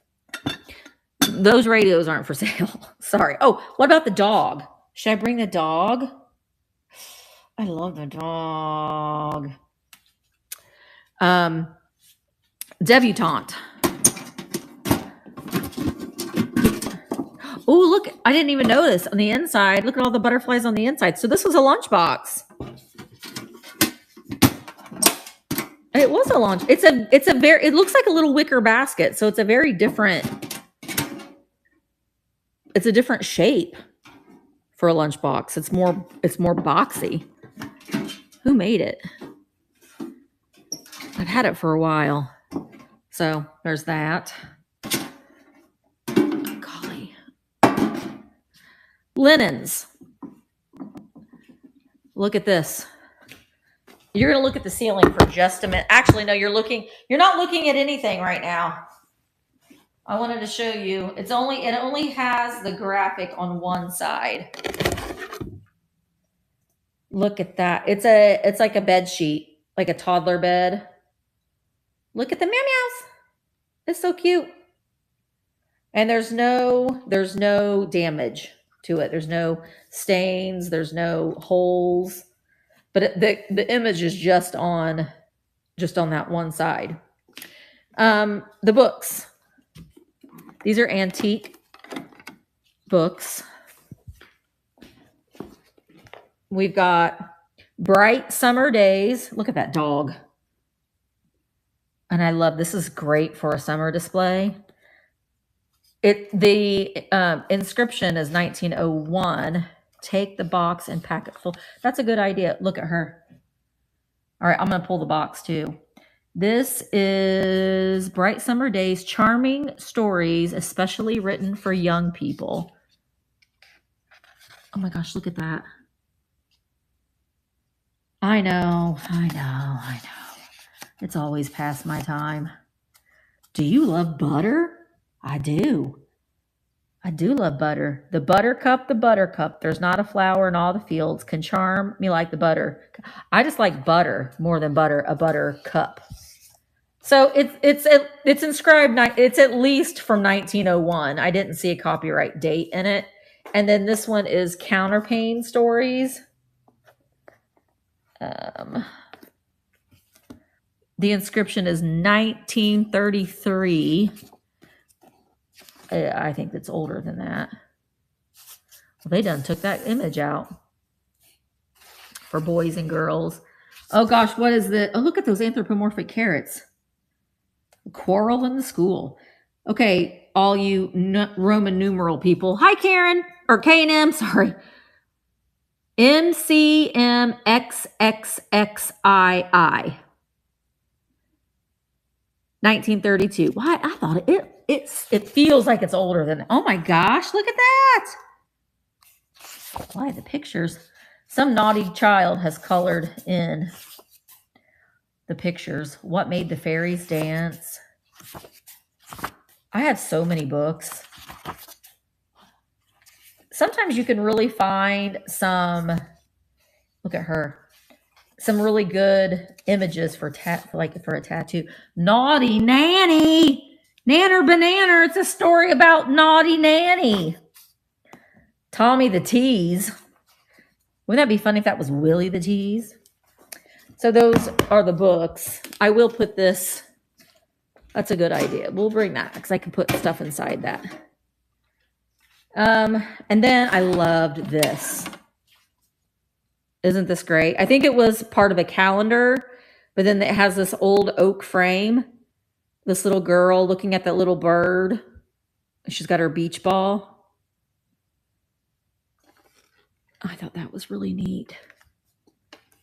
Those radios aren't for sale. Sorry. Oh, what about the dog? Should I bring the dog? I love the dog. Debutante. Oh, look, I didn't even notice on the inside. Look at all the butterflies on the inside. So this was a lunchbox. It was a lunch. It looks like a little wicker basket. So it's a different shape for a lunchbox. It's more boxy. Who made it? I've had it for a while. So there's that. Golly. Linens. Look at this. You're going to look at the ceiling for just a minute. Actually, no, you're not looking at anything right now. I wanted to show you. It only has the graphic on one side. Look at that. It's like a bed sheet, like a toddler bed. Look at the meows. It's so cute. And there's no damage to it. There's no stains, there's no holes. But the image is just on that one side. The books. These are antique books. We've got Bright Summer Days. Look at that dog. And I love, this is great for a summer display. The inscription is 1901. Take the box and pack it full. That's a good idea. Look at her. All right, I'm going to pull the box too. This is Bright Summer Days, charming stories, especially written for young people. Oh my gosh, look at that. I know. It's always past my time. Do you love butter? I do. I do love butter. The buttercup. There's not a flower in all the fields. Can charm me like the butter. I just like butter more than butter. A buttercup. So it's inscribed. It's at least from 1901. I didn't see a copyright date in it. And then this one is Counterpane Stories. The inscription is 1933. I think that's older than that. Well, they done took that image out for boys and girls. Oh gosh, what is the? Oh, look at those anthropomorphic carrots. Quarrel in the school. Okay, all you Roman numeral people. Hi, Karen or K&M. Sorry. MCMXXXII. 1932. Why? I thought it feels like it's older than. Oh my gosh! Look at that. Why the pictures? Some naughty child has colored in the pictures. What made the fairies dance? I have so many books. Sometimes you can really find some. Look at her. Some really good images for a tattoo. Naughty Nanny. Nanner Banana. It's a story about Naughty Nanny. Tommy the Tease. Wouldn't that be funny if that was Willie the Tease? So those are the books. I will put this. That's a good idea. We'll bring that because I can put stuff inside that. And then I loved this. Isn't this great? I think it was part of a calendar, but then it has this old oak frame. This little girl looking at that little bird. She's got her beach ball. I thought that was really neat.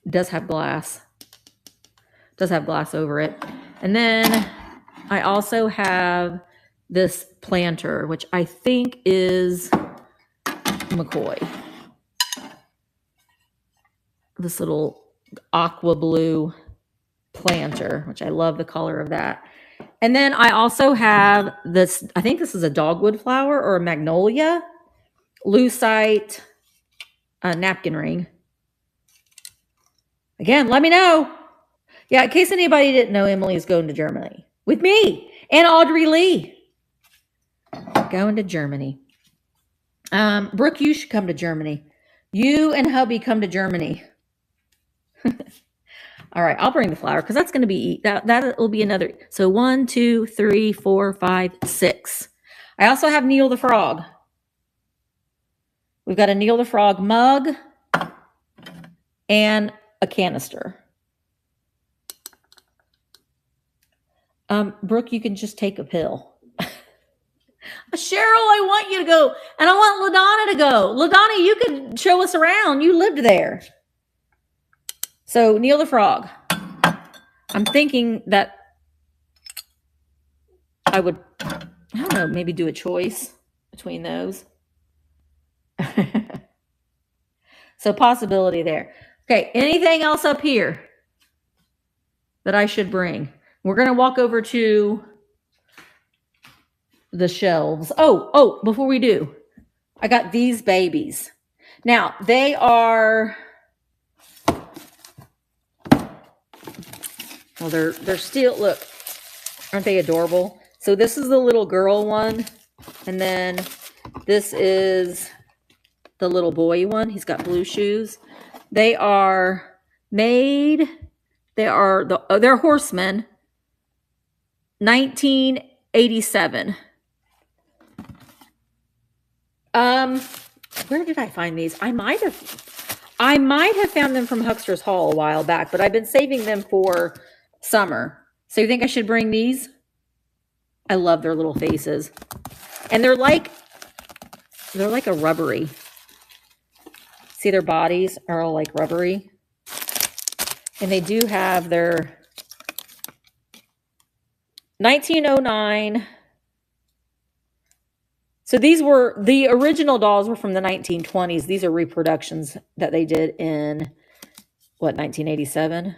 It does have glass. It does have glass over it. And then I also have this planter, which I think is McCoy. This little aqua blue planter, which I love the color of that. And then I also have this, I think this is a dogwood flower or a magnolia lucite napkin ring. Again, let me know. Yeah, in case anybody didn't know, Emily is going to Germany with me and Audrey Lee. Going to Germany. Brooke, you should come to Germany. You and hubby come to Germany. All right, I'll bring the flower because that's going to be, that will be another. So 1, 2, 3, 4, 5, 6. I also have Neil the Frog. We've got a Neil the Frog mug and a canister. Brooke, you can just take a pill. Cheryl, I want you to go. And I want LaDonna to go. LaDonna, you could show us around. You lived there. So Neil the Frog. I'm thinking that I would, I don't know, maybe do a choice between those. So possibility there. Okay, anything else up here that I should bring? We're going to walk over to the shelves. Oh, before we do, I got these babies. Now, they are, well, they're still, look, aren't they adorable? So this is the little girl one, and then this is the little boy one. He's got blue shoes. They are made, they're horsemen, 1987. Where did I find these? I might have found them from Huckster's Hall a while back, but I've been saving them for summer. So you think I should bring these? I love their little faces. And they're like a rubbery. See, their bodies are all like rubbery. And they do have their 1909. So these were, the original dolls were from the 1920s. These are reproductions that they did in, what, 1987?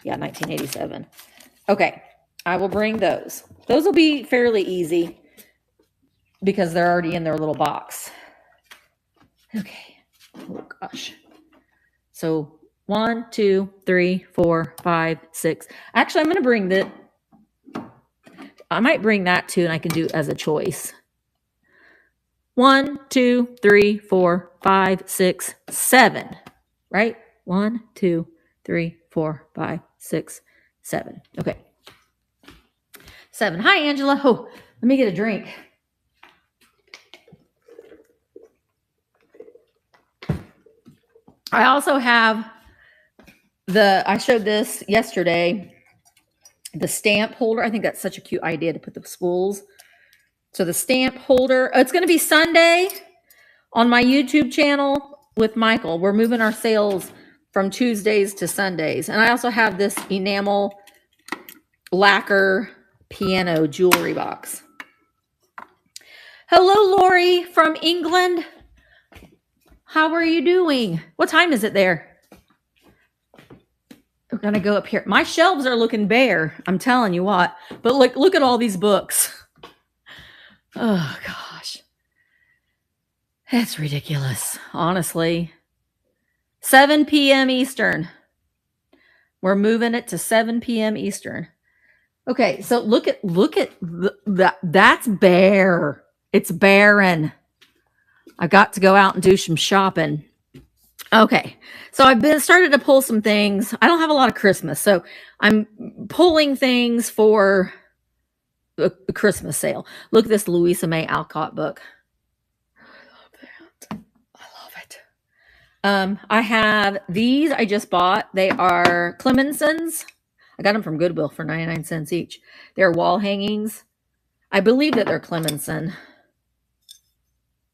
Yeah, 1987. Okay, I will bring those. Those will be fairly easy because they're already in their little box. Okay, oh gosh. So 1, 2, 3, 4, 5, 6. Actually, I'm going to bring that. I might bring that too, and I can do it as a choice. 1, 2, 3, 4, 5, 6, 7. Right? 1, 2, 3, 4, 5, 6, 7. Okay. 7. Hi, Angela. Oh, let me get a drink. I also have I showed this yesterday, the stamp holder. I think that's such a cute idea to put the spools. So the stamp holder, it's going to be Sunday on my YouTube channel with Michael. We're moving our sales from Tuesdays to Sundays. And I also have this enamel lacquer piano jewelry box. Hello, Lori from England. How are you doing? What time is it there? We're going to go up here. My shelves are looking bare. I'm telling you what. But look at all these books. Oh, gosh. That's ridiculous, honestly. 7 p.m. Eastern. We're moving it to 7 p.m. Eastern. Okay, so look at that. That's bare. It's barren. I got to go out and do some shopping. Okay, so I've been started to pull some things. I don't have a lot of Christmas, so I'm pulling things for a Christmas sale. Look at this Louisa May Alcott book. I love it. I have these I just bought. They are Clemenson's. I got them from Goodwill for 99 cents each. They're wall hangings. I believe that they're Clemenson.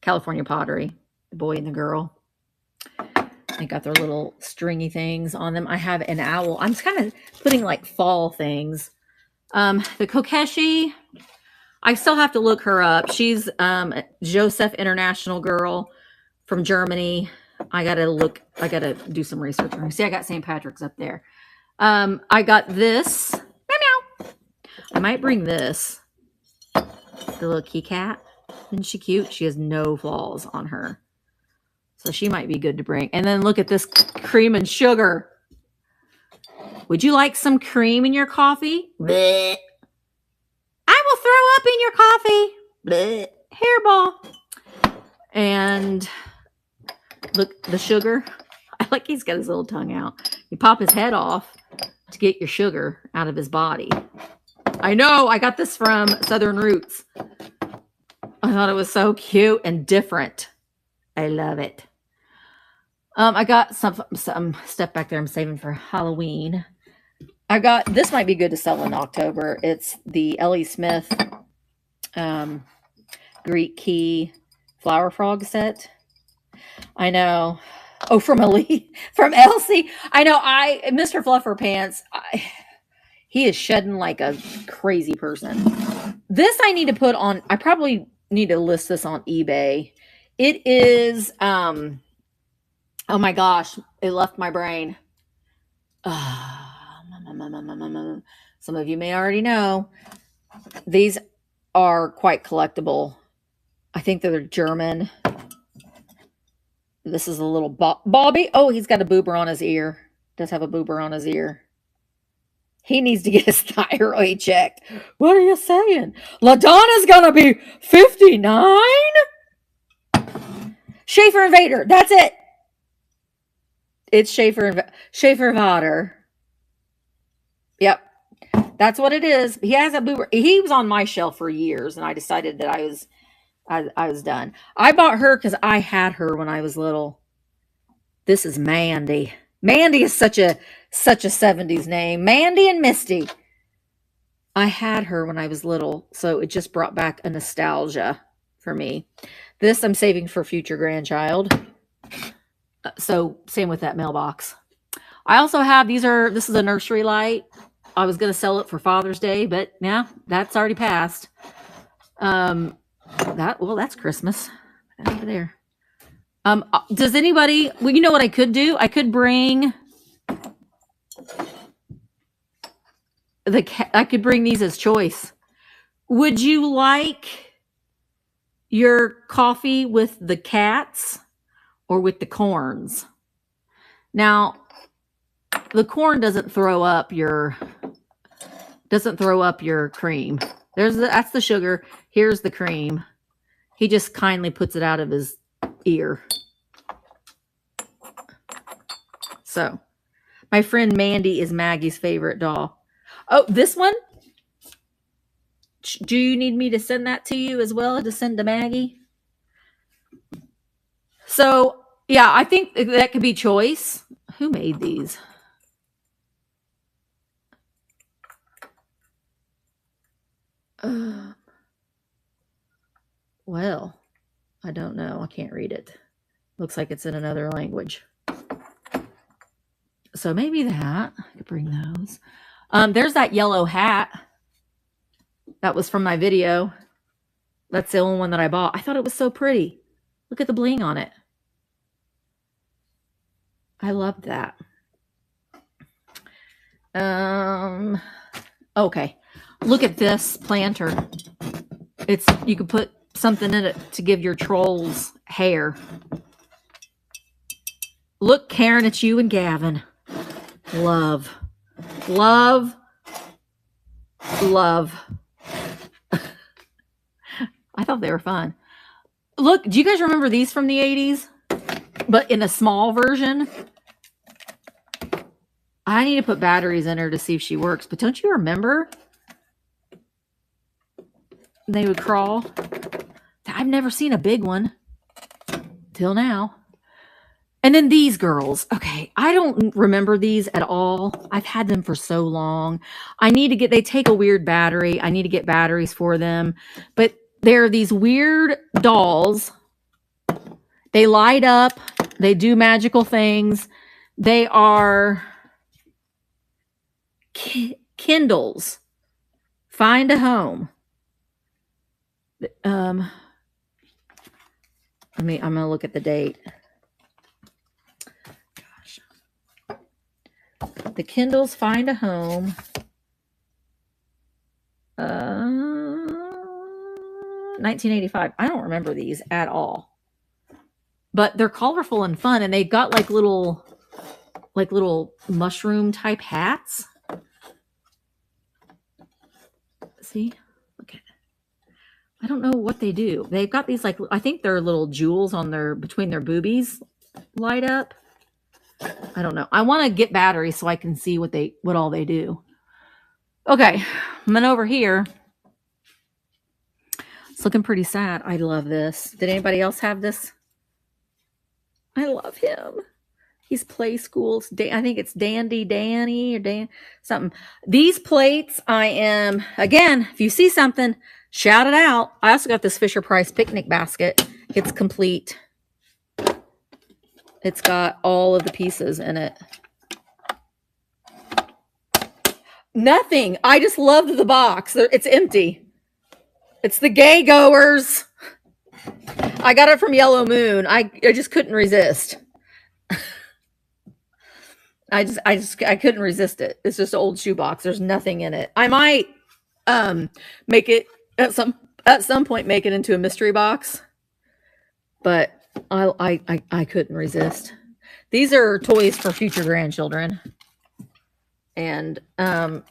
California pottery. The boy and the girl. They got their little stringy things on them. I have an owl. I'm just kind of putting like fall things. The Kokeshi, I still have to look her up. She's a Joseph International girl from Germany. I gotta do some research on her. See, I got St. Patrick's up there. I got this. Meow meow. I might bring this. The little key cat. Isn't she cute? She has no flaws on her. So she might be good to bring. And then look at this cream and sugar. Would you like some cream in your coffee? Blech. I will throw up in your coffee. Blech. Hairball. And look, the sugar. I like he's got his little tongue out. You pop his head off to get your sugar out of his body. I know. I got this from Southern Roots. I thought it was so cute and different. I love it. I got some stuff back there I'm saving for Halloween. I got, this might be good to sell in October. It's the Ellie Smith Greek Key Flower Frog set. I know. Oh, from Ellie, from Elsie. I know. Mr. Fluffer Pants, he is shedding like a crazy person. This I need to put on, I probably need to list this on eBay. It is, oh my gosh, it left my brain. Some of you may already know. These are quite collectible. I think they're German. This is a little Bobby. Oh, he's got a boober on his ear. Does have a boober on his ear. He needs to get his thyroid checked. What are you saying? LaDonna's gonna be 59? Schaefer and Vader. That's it. It's Schaefer Vader. Yep. That's what it is. He has a boober. He was on my shelf for years, and I decided that I was done. I bought her because I had her when I was little. This is Mandy. Mandy is such a 70s name. Mandy and Misty. I had her when I was little, so it just brought back a nostalgia for me. This I'm saving for future grandchild. So same with that mailbox. I also have, this is a nursery light. I was going to sell it for Father's Day, but now that's already passed. That's Christmas. Over there. Does anybody, well, you know what I could do? I could bring I could bring these as choice. Would you like your coffee with the cats or with the corns? Now, the corn doesn't throw up your cream. That's the sugar. Here's the cream. He just kindly puts it out of his ear. So, my friend Mandy is Maggie's favorite doll. Oh, this one? Do you need me to send that to you as well, to send to Maggie? So, yeah, I think that could be choice. Who made these? Well, I don't know. I can't read it. Looks like it's in another language. So maybe that. I could bring those. There's that yellow hat. That was from my video. That's the only one that I bought. I thought it was so pretty. Look at the bling on it. I loved that. Okay. Look at this planter. You could put something in it to give your trolls hair. Look, Karen, it's you and Gavin. Love. love. I thought they were fun. Look, do you guys remember these from the 80s? But in a small version? I need to put batteries in her to see if she works. But don't you remember? They would crawl. I've never seen a big one. Till now. And then these girls. Okay, I don't remember these at all. I've had them for so long. I need to get, they take a weird battery. I need to get batteries for them. But they're these weird dolls. They light up. They do magical things. They are Kindles. Find a home. I'm going to look at the date. Gosh. The Kindles Find a Home. 1985. I don't remember these at all. But they're colorful and fun, and they've got like little mushroom type hats. See? Look at it. I don't know what they do. They've got these, like, I think they're little jewels on their, between their boobies light up. I don't know. I want to get batteries so I can see what all they do. Okay. And then over here, it's looking pretty sad. I love this. Did anybody else have this? I love him. He's Play School. I think it's Dandy Danny or Dan something. These plates, I am, again, if you see something, shout it out. I also got this Fisher-Price picnic basket. It's complete. It's got all of the pieces in it. Nothing. I just loved the box. It's empty. It's the Gay Goers. I got it from Yellow Moon. I just couldn't resist. I couldn't resist it. It's just an old shoebox. There's nothing in it. I might make it at some point, make it into a mystery box, but I couldn't resist. These are toys for future grandchildren, and I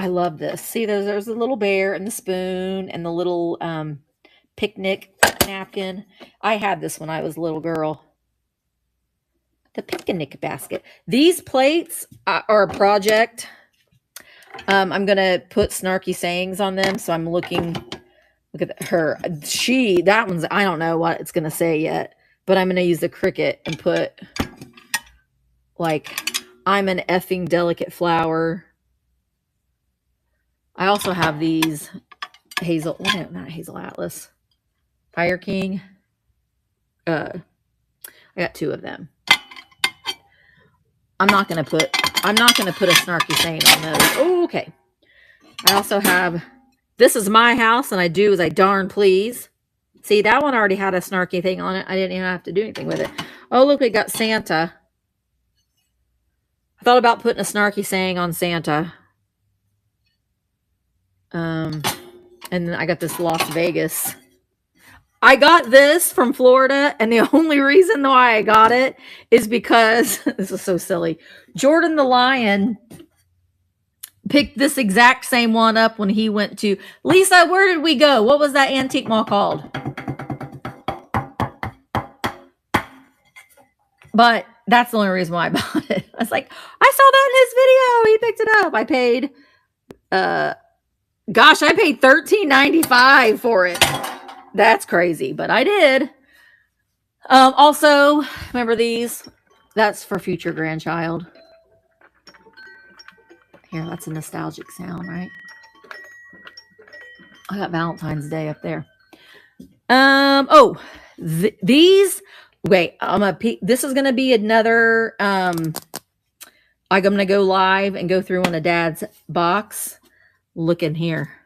love this. See, there's a little bear and the spoon and the little picnic napkin. I had this when I was a little girl. The picnic basket. These plates are a project. I'm going to put snarky sayings on them. So I'm looking, look at her. That one's, I don't know what it's going to say yet, but I'm going to use the Cricut and put like, I'm an effing delicate flower. I also have these not Hazel Atlas, Fire King. I got two of them. I'm not gonna put a snarky saying on those. Oh, okay. I also have, this is my house and I do as I darn please. See, that one already had a snarky thing on it. I didn't even have to do anything with it. Oh, look, we got Santa. I thought about putting a snarky saying on Santa. And then I got this Las Vegas. I got this from Florida, and the only reason why I got it is because, this is so silly, Jordan the Lion picked this exact same one up when he went to, Lisa, where did we go? What was that antique mall called? But that's the only reason why I bought it. I was like, I saw that in his video. He picked it up. I paid, gosh, I paid $13.95 for it. That's crazy, but I did. Also, remember these? That's for future grandchild. Here, that's a nostalgic sound, right? I got Valentine's Day up there. These. Wait, this is gonna be another. I'm gonna go live and go through one of Dad's box. Look in here.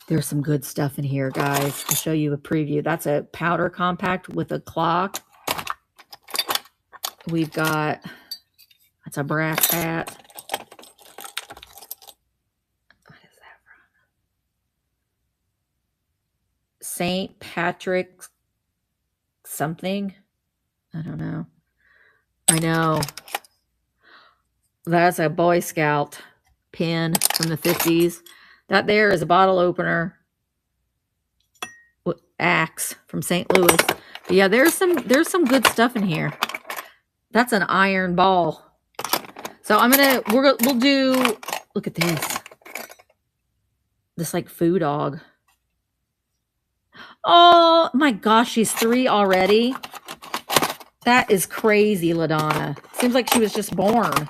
There's some good stuff in here, guys. I'll show you a preview. That's a powder compact with a clock. We've got, that's a brass hat. What is that from? St. Patrick's something. I don't know. I know. That's a Boy Scout. pin from the 50s. That there is a bottle opener. Axe from St. Louis. But yeah, there's some good stuff in here. That's an iron ball. So we'll do, look at this. This like foo dog. Oh my gosh, she's 3 already. That is crazy, LaDonna. Seems like she was just born.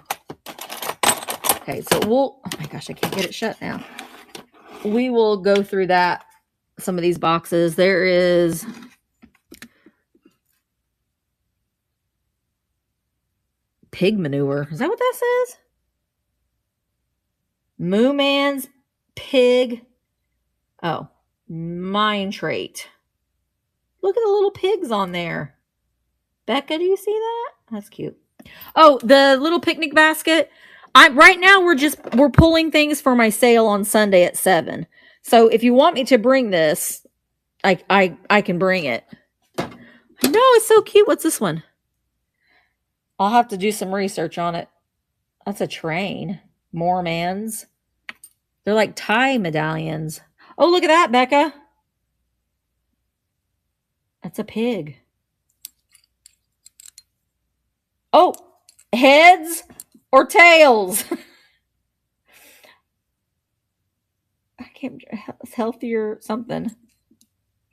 Okay, so oh my gosh, I can't get it shut now. We will go through some of these boxes. There is pig manure. Is that what that says? Moo Man's pig. Oh, mine trait. Look at the little pigs on there. Becca, do you see that? That's cute. Oh, the little picnic basket. Right now we're pulling things for my sale on Sunday at 7. So if you want me to bring this, I can bring it. No, it's so cute. What's this one? I'll have to do some research on it. That's a train. Mormons. They're like tie medallions. Oh, look at that, Becca. That's a pig. Oh, heads or tails? I can't. Healthier something.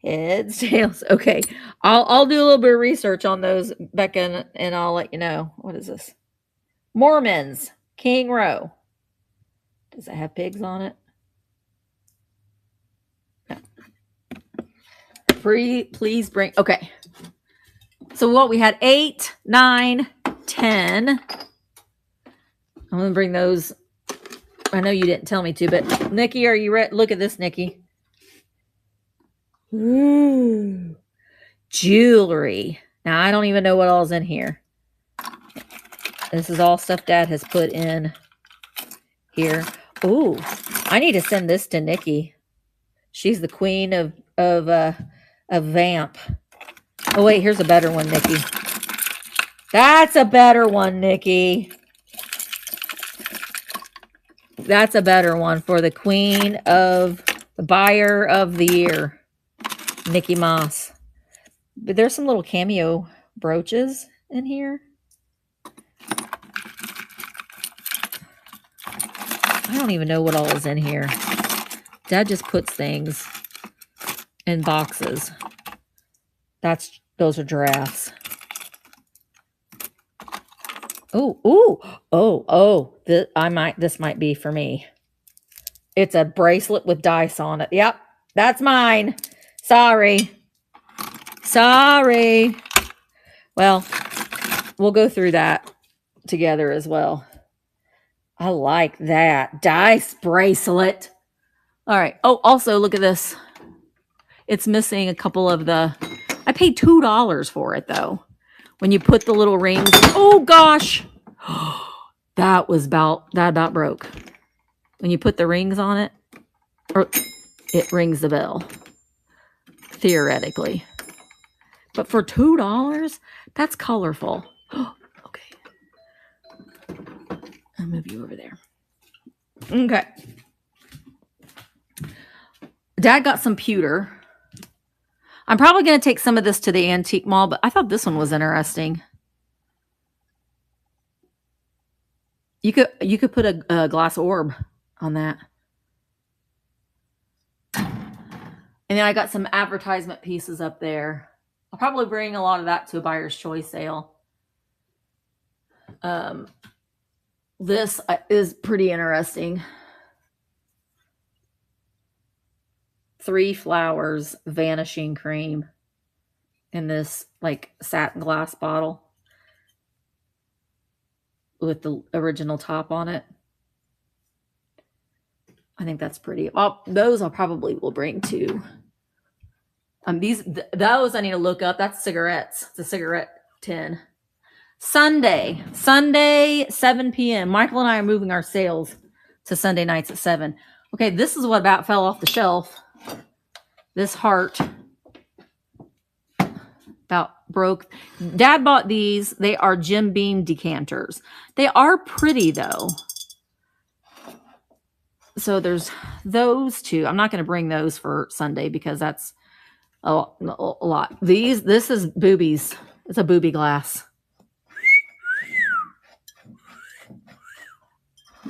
Heads, tails. Okay, I'll do a little bit of research on those, Becca, and I'll let you know. What is this? Mormons, King Row. Does it have pigs on it? No. Please bring. Okay. So what we had 8, 9, 10. I'm gonna bring those. I know you didn't tell me to, but Nikki, are you ready? Look at this, Nikki. Ooh, jewelry. Now I don't even know what all's in here. This is all stuff Dad has put in here. Ooh, I need to send this to Nikki. She's the queen of Vamp. Oh wait, here's a better one, Nikki. That's a better one, Nikki. That's a better one for the queen of the buyer of the year, Nikki Moss. But there's some little cameo brooches in here. I don't even know what all is in here. Dad just puts things in boxes. Those are giraffes. Oh. This might be for me. It's a bracelet with dice on it. Yep, that's mine. Sorry. Well, we'll go through that together as well. I like that. Dice bracelet. All right. Oh, also look at this. It's missing a couple of the... I paid $2 for it, though. When you put the little rings... Oh, gosh! That about broke. When you put the rings on it, or it rings the bell. Theoretically. But for $2, that's colorful. Okay. I'll move you over there. Okay. Dad got some pewter. I'm probably going to take some of this to the antique mall, but I thought this one was interesting. You could put a glass orb on that. And then I got some advertisement pieces up there. I'll probably bring a lot of that to a buyer's choice sale. This is pretty interesting. 3 flowers vanishing cream in this like satin glass bottle with the original top on it. I think that's pretty. Those I probably will bring too. Those I need to look up. That's cigarettes. It's a cigarette tin. Sunday, 7 p.m. Michael and I are moving our sales to Sunday nights at 7. Okay, this is what about fell off the shelf. This heart about broke. Dad bought these. They are Jim Beam decanters. They are pretty though. So there's those two. I'm not going to bring those for Sunday because that's a lot. This is boobies. It's a booby glass.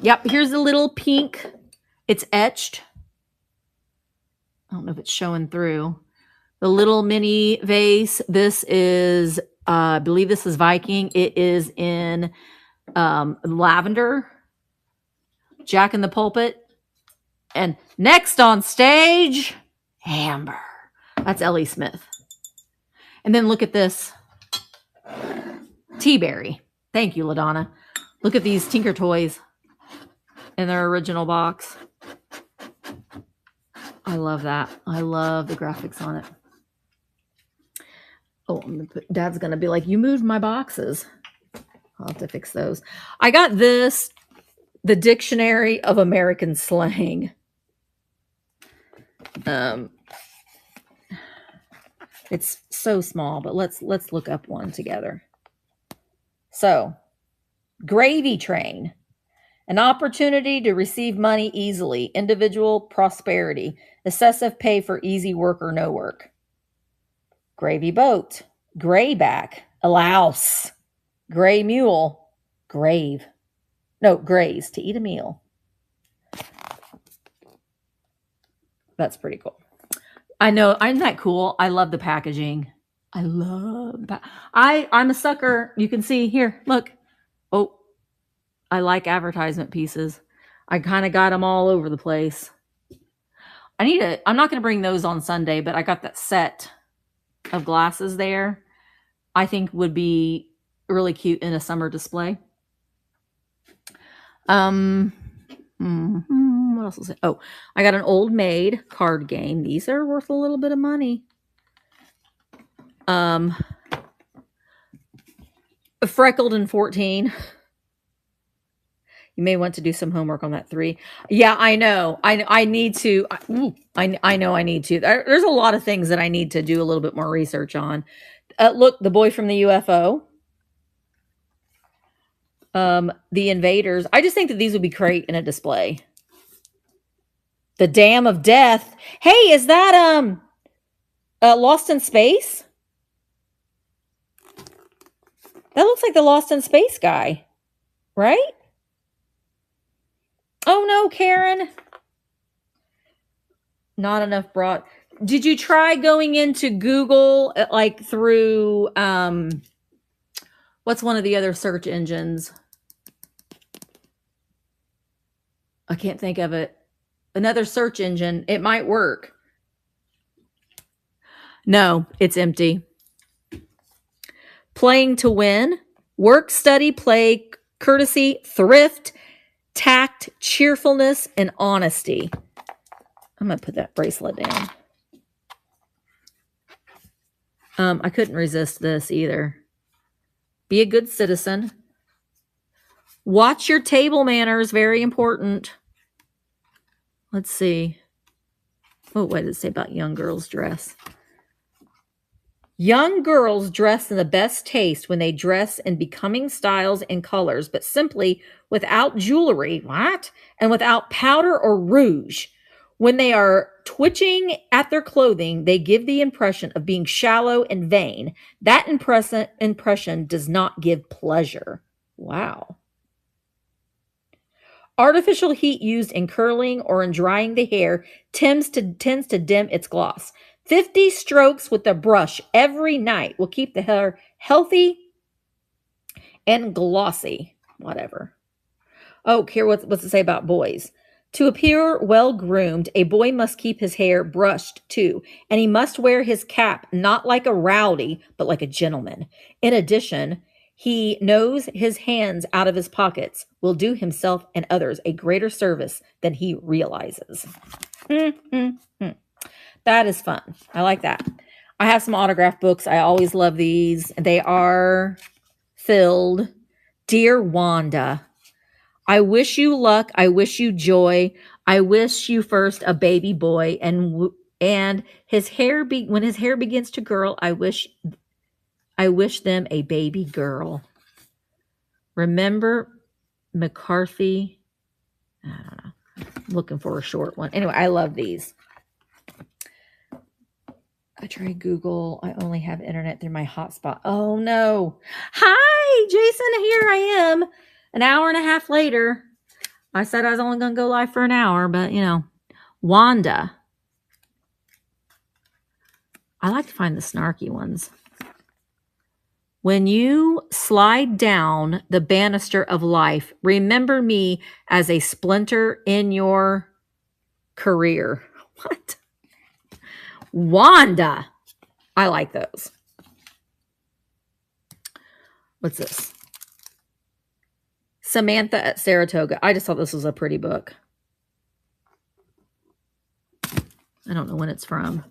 Yep, here's a little pink. It's etched. I don't know if it's showing through. The little mini vase. This is, I believe this is Viking. It is in lavender. Jack in the Pulpit. And next on stage, Amber. That's Ellie Smith. And then look at this. Tea-Berry. Thank you, LaDonna. Look at these Tinker Toys in their original box. I love that. I love the graphics on it. Oh, Dad's going to be like, you moved my boxes. I'll have to fix those. I got this, the Dictionary of American Slang. It's so small, but let's look up one together. So, gravy train. An opportunity to receive money easily. Individual prosperity. Excessive pay for easy work or no work. Gravy boat. Grayback. A louse. Gray mule. Grave. No, graze. To eat a meal. That's pretty cool. I know. Isn't that cool? I love the packaging. I love that. I'm a sucker. You can see here. Look. Oh, I like advertisement pieces. I kind of got them all over the place. I'm not going to bring those on Sunday, but I got that set of glasses there. I think would be really cute in a summer display. What else was it? Oh, I got an Old Maid card game. These are worth a little bit of money. Freckled and 14. You may want to do some homework on that 3. Yeah, I know. I need to. I know I need to. There's a lot of things that I need to do a little bit more research on. Look, The Boy from the UFO. The Invaders. I just think that these would be great in a display. The Dam of Death. Hey, is that Lost in Space? That looks like the Lost in Space guy, right? Oh no, Karen. Not enough broad. Did you try going into Google like through what's one of the other search engines? I can't think of it. Another search engine. It might work. No, it's empty. Playing to win. Work, study, play, courtesy, thrift, tact, cheerfulness, and honesty. I'm going to put that bracelet down. I couldn't resist this either. Be a good citizen. Watch your table manners. Very important. Let's see. Oh, what did it say about young girls' dress? Young girls dress in the best taste when they dress in becoming styles and colors, but simply without jewelry, what? And without powder or rouge. When they are twitching at their clothing, they give the impression of being shallow and vain. That impression does not give pleasure. Wow. Artificial heat used in curling or in drying the hair tends to dim its gloss. 50 strokes with a brush every night will keep the hair healthy and glossy. Whatever. Oh, here, what's it say about boys? To appear well-groomed, a boy must keep his hair brushed too, and he must wear his cap not like a rowdy, but like a gentleman. In addition, he knows his hands out of his pockets will do himself and others a greater service than he realizes. That is fun. I like that. I have some autograph books. I always love these. They are filled. Dear Wanda, I wish you luck. I wish you joy. I wish you first a baby boy, and his hair when his hair begins to curl, I wish them a baby girl. Remember McCarthy? I don't know. looking for a short one. Anyway, I love these. I tried Google. I only have internet through my hotspot. Oh no. Hi, Jason. Here I am. An hour and a half later. I said I was only going to go live for an hour, but you know, Wanda. I like to find the snarky ones. When you slide down the banister of life, remember me as a splinter in your career. What? Wanda. I like those. What's this? Samantha at Saratoga. I just thought this was a pretty book. I don't know when it's from.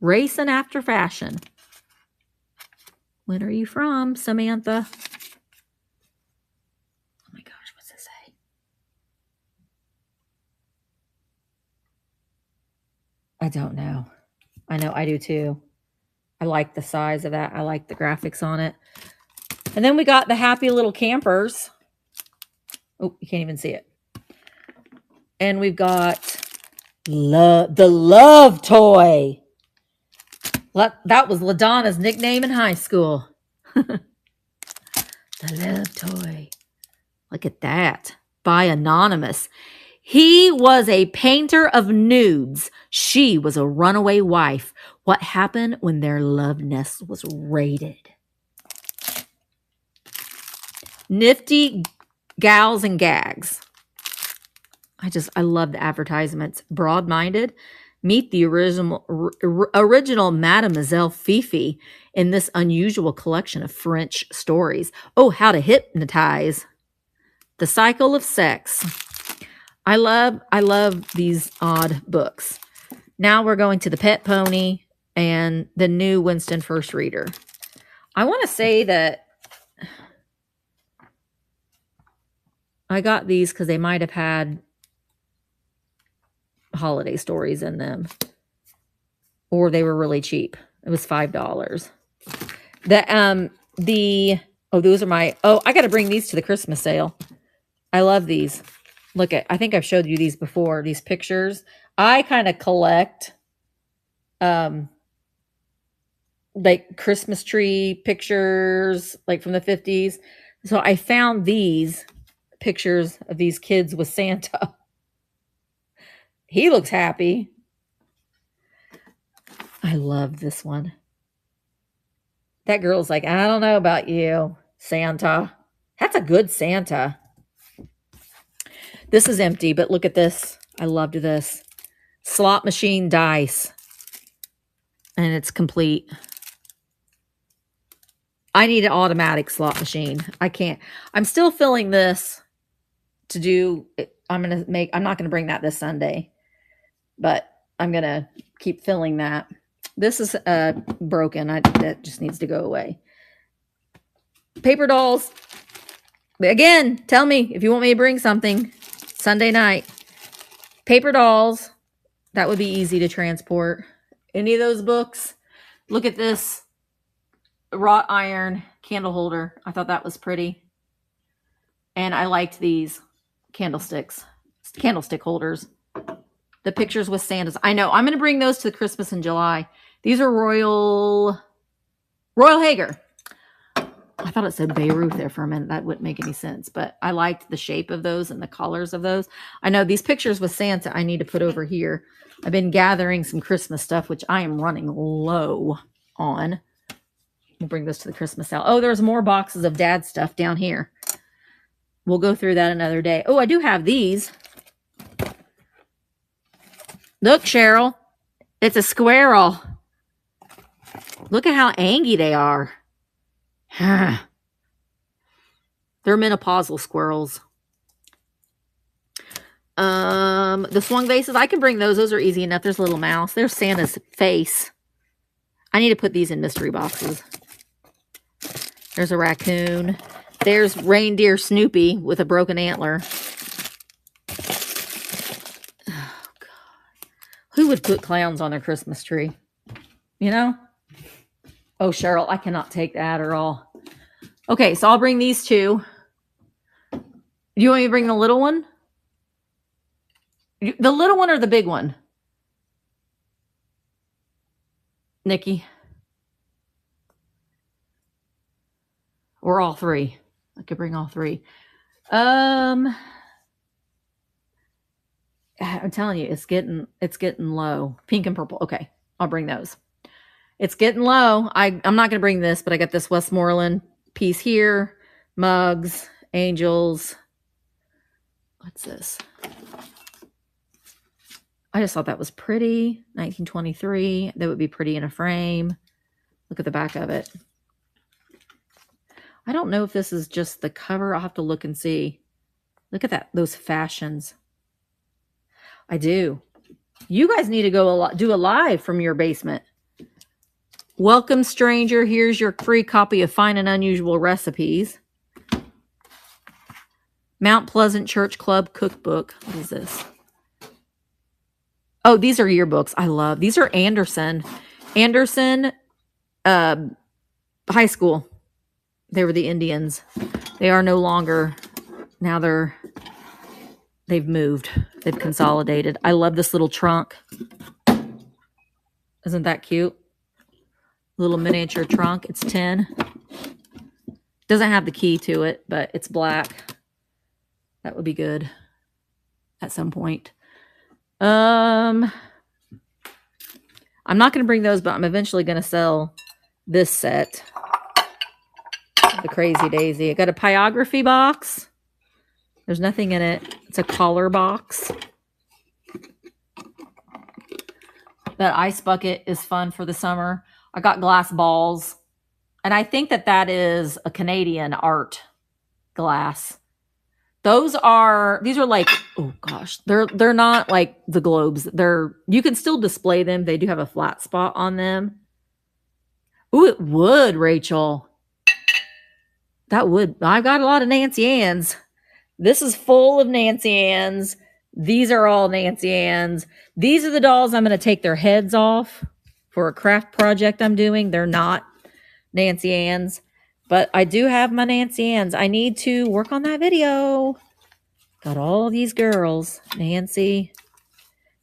Race and After Fashion. When are you from, Samantha? Oh my gosh, what's it say? I don't know. I know, I do too. I like the size of that. I like the graphics on it. And then we got the Happy Little Campers. Oh, you can't even see it. And we've got the Love Toy. That was LaDonna's nickname in high school. The Love Toy. Look at that. By Anonymous. He was a painter of nudes. She was a runaway wife. What happened when their love nest was raided? Nifty Gals and Gags. I love the advertisements. Broad-minded. Meet the original Mademoiselle Fifi in this unusual collection of French stories. Oh, how to hypnotize. The Cycle of Sex. I love these odd books. Now we're going to the Pet Pony and the new Winston First Reader. I want to say that I got these because they might have had holiday stories in them, or they were really cheap. It was $5. Those are my, I got to bring these to the Christmas sale. I love these. I think I've showed you these before, these pictures. I kind of collect like Christmas tree pictures, like from the 50s. So I found these pictures of these kids with Santa. He looks happy. I love this one. That girl's like, I don't know about you, Santa. That's a good Santa. This is empty, but look at this. I loved this. Slot machine dice. And it's complete. I need an automatic slot machine. I can't. I'm still filling this to do. I'm not going to bring that this Sunday. But I'm going to keep filling that. This is broken. That just needs to go away. Paper dolls. Again, tell me if you want me to bring something Sunday night. Paper dolls. That would be easy to transport. Any of those books. Look at this wrought iron candle holder. I thought that was pretty. And I liked these candlestick holders. The pictures with Santas. I know. I'm going to bring those to Christmas in July. These are Royal Hager. I thought it said Beirut there for a minute. That wouldn't make any sense. But I liked the shape of those and the colors of those. I know these pictures with Santa I need to put over here. I've been gathering some Christmas stuff, which I am running low on. We'll bring those to the Christmas sale. Oh, there's more boxes of dad stuff down here. We'll go through that another day. Oh, I do have these. Look, Cheryl. It's a squirrel. Look at how angy they are. They're menopausal squirrels. The swung vases, I can bring those. Those are easy enough. There's a little mouse. There's Santa's face. I need to put these in mystery boxes. There's a raccoon. There's reindeer Snoopy with a broken antler. Oh, God. Who would put clowns on their Christmas tree? You know? Oh, Cheryl, I cannot take that at all. Okay, so I'll bring these two. Do you want me to bring the little one? The little one or the big one? Nikki? Or all three? I could bring all three. I'm telling you, it's getting low. Pink and purple. Okay, I'll bring those. It's getting low. I'm not going to bring this, but I got this Westmoreland piece here. Mugs, angels. What's this? I just thought that was pretty. 1923. That would be pretty in a frame. Look at the back of it. I don't know if this is just the cover. I'll have to look and see. Look at that. Those fashions. I do. You guys need to go do a live from your basement. Welcome, stranger. Here's your free copy of Fine and Unusual Recipes. Mount Pleasant Church Club Cookbook. What is this? Oh, these are yearbooks. I love. These are Anderson High School. They were the Indians. They are no longer. Now they've moved. They've consolidated. I love this little trunk. Isn't that cute? Little miniature trunk. It's 10. Doesn't have the key to it, but it's black. That would be good at some point. I'm not going to bring those, but I'm eventually going to sell this set. The Crazy Daisy. I got a pyrography box. There's nothing in it. It's a collar box. That ice bucket is fun for the summer. I got glass balls. And I think that is a Canadian art glass. These are like, oh gosh, they're not like the globes. You can still display them. They do have a flat spot on them. Ooh, it would, Rachel. That would. I've got a lot of Nancy Ann's. This is full of Nancy Ann's. These are all Nancy Ann's. These are the dolls I'm going to take their heads off for a craft project I'm doing. They're not Nancy Ann's, but I do have my Nancy Ann's. I need to work on that video. Got all these girls. Nancy,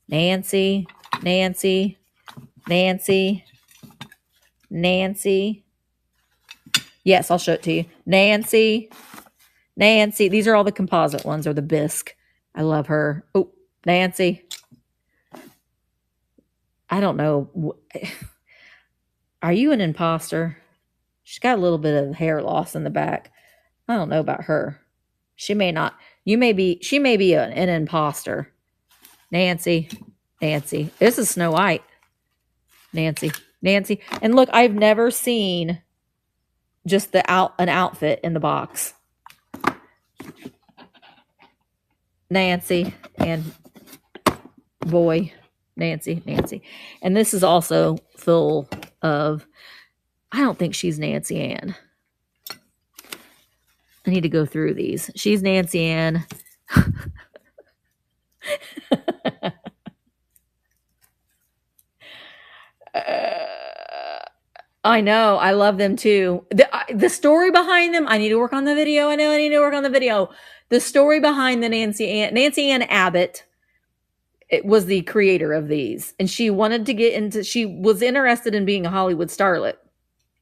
Nancy, Nancy, Nancy, Nancy. Yes, I'll show it to you. Nancy, Nancy. These are all the composite ones, or the bisque. I love her. Oh, Nancy. I don't know. Are you an imposter? She's got a little bit of hair loss in the back. I don't know about her. She may not. She may be an imposter. Nancy, Nancy. This is Snow White. Nancy, Nancy. And look, I've never seen just an outfit in the box. Nancy and boy. Nancy, Nancy. And this is also full of, I don't think she's Nancy Ann. I need to go through these. She's Nancy Ann. I know. I love them too. The story behind them, I need to work on the video. I know I need to work on the video. The story behind the Nancy Ann Abbott, it was the creator of these. And she wanted to she was interested in being a Hollywood starlet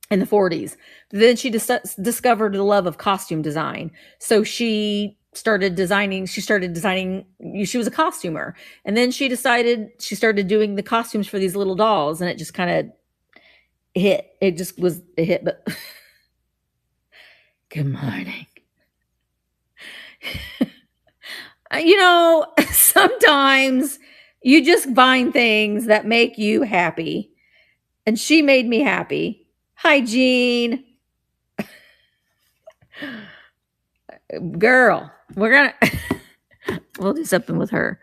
in the 40s. Then she discovered the love of costume design. So she started designing. She was a costumer. And then she started doing the costumes for these little dolls. And it just kind of hit. It just was a hit. But good morning. Sometimes you just find things that make you happy. And she made me happy. Hi, Jean. Girl, we'll do something with her.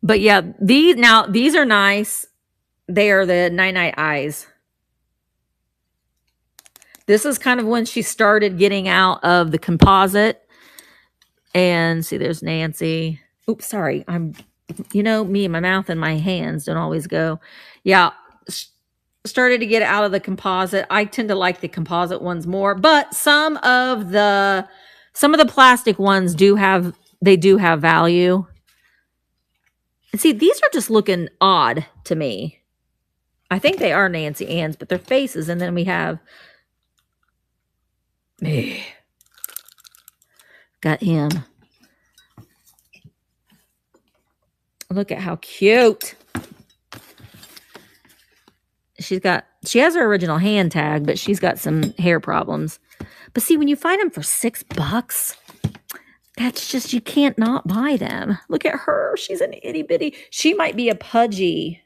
But yeah, these are nice. They are the Night Night Eyes. This is kind of when she started getting out of the composite. And see, there's Nancy. Oops, sorry. Me, my mouth and my hands don't always go. Yeah. Started to get out of the composite. I tend to like the composite ones more, but some of the Some of the plastic ones do have value. And see, these are just looking odd to me. I think they are Nancy Ann's, but they're faces. And then we have got him. Look at how cute. She has her original hand tag, but she's got some hair problems. But see, when you find them for $6, that's just, you can't not buy them. Look at her. She's an itty bitty. She might be a Pudgy.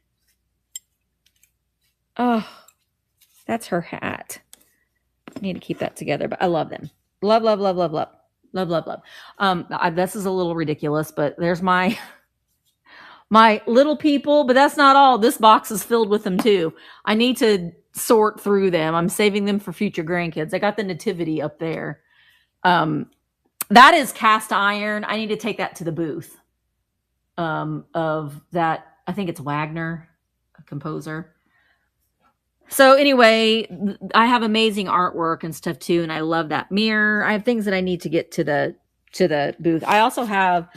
Oh, that's her hat. I need to keep that together, but I love them. Love, love, love, love, love. Love, love, love. This is a little ridiculous, but there's my little people, but that's not all. This box is filled with them too. I need to sort through them. I'm saving them for future grandkids. I got the nativity up there. That is cast iron. I need to take that to the booth. Of that, I think it's Wagner, a composer. So anyway, I have amazing artwork and stuff too, and I love that mirror. I have things that I need to get to the booth. I also have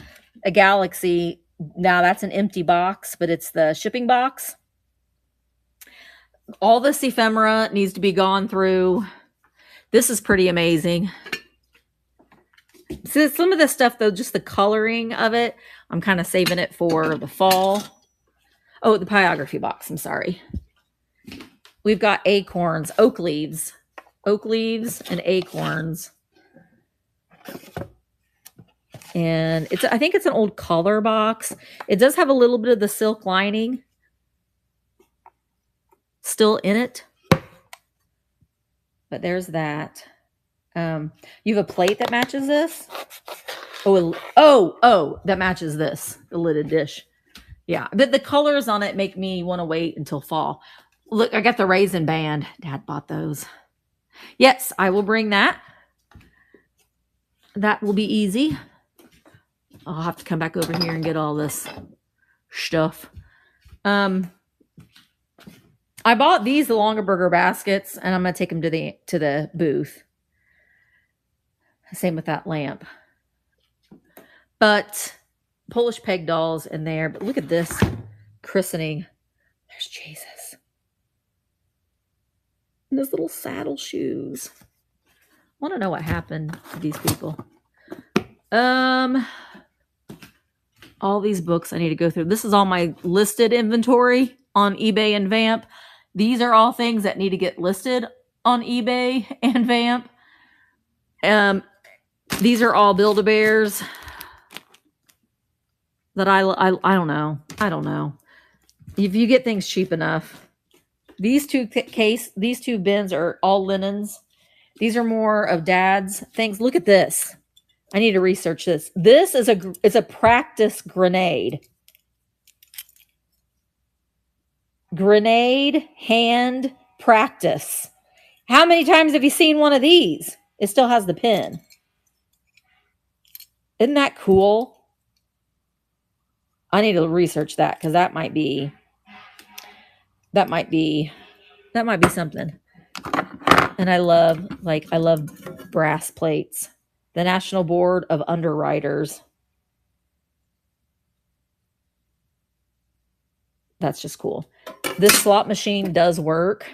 a Galaxy. Now that's an empty box, but it's the shipping box. All this ephemera needs to be gone through. This is pretty amazing. So some of the stuff though, just the coloring of it, I'm kind of saving it for the fall. Oh, the pyrography box. I'm sorry. We've got acorns, oak leaves and acorns. And I think it's an old color box. It does have a little bit of the silk lining still in it. But there's that. You have a plate that matches this. Oh, that matches this, the lidded dish. Yeah, but the colors on it make me want to wait until fall. Look, I got the raisin band. Dad bought those. Yes, I will bring that. That will be easy. I'll have to come back over here and get all this stuff. I bought these, the Longaberger baskets, and I'm going to take them to the booth. Same with that lamp. But Polish peg dolls in there. But look at this christening. There's Jesus. And those little saddle shoes. I want to know what happened to these people. All these books I need to go through. This is all my listed inventory on eBay and Vamp. These are all things that need to get listed on eBay and Vamp. These are all Build-A-Bears that I don't know. I don't know. If you get things cheap enough. These two bins are all linens. These are more of Dad's things. Look at this. I need to research this. This is a practice grenade. Grenade hand practice. How many times have you seen one of these? It still has the pin. Isn't that cool? I need to research that because that might be something. And I love brass plates. The National Board of Underwriters. That's just cool. This slot machine does work.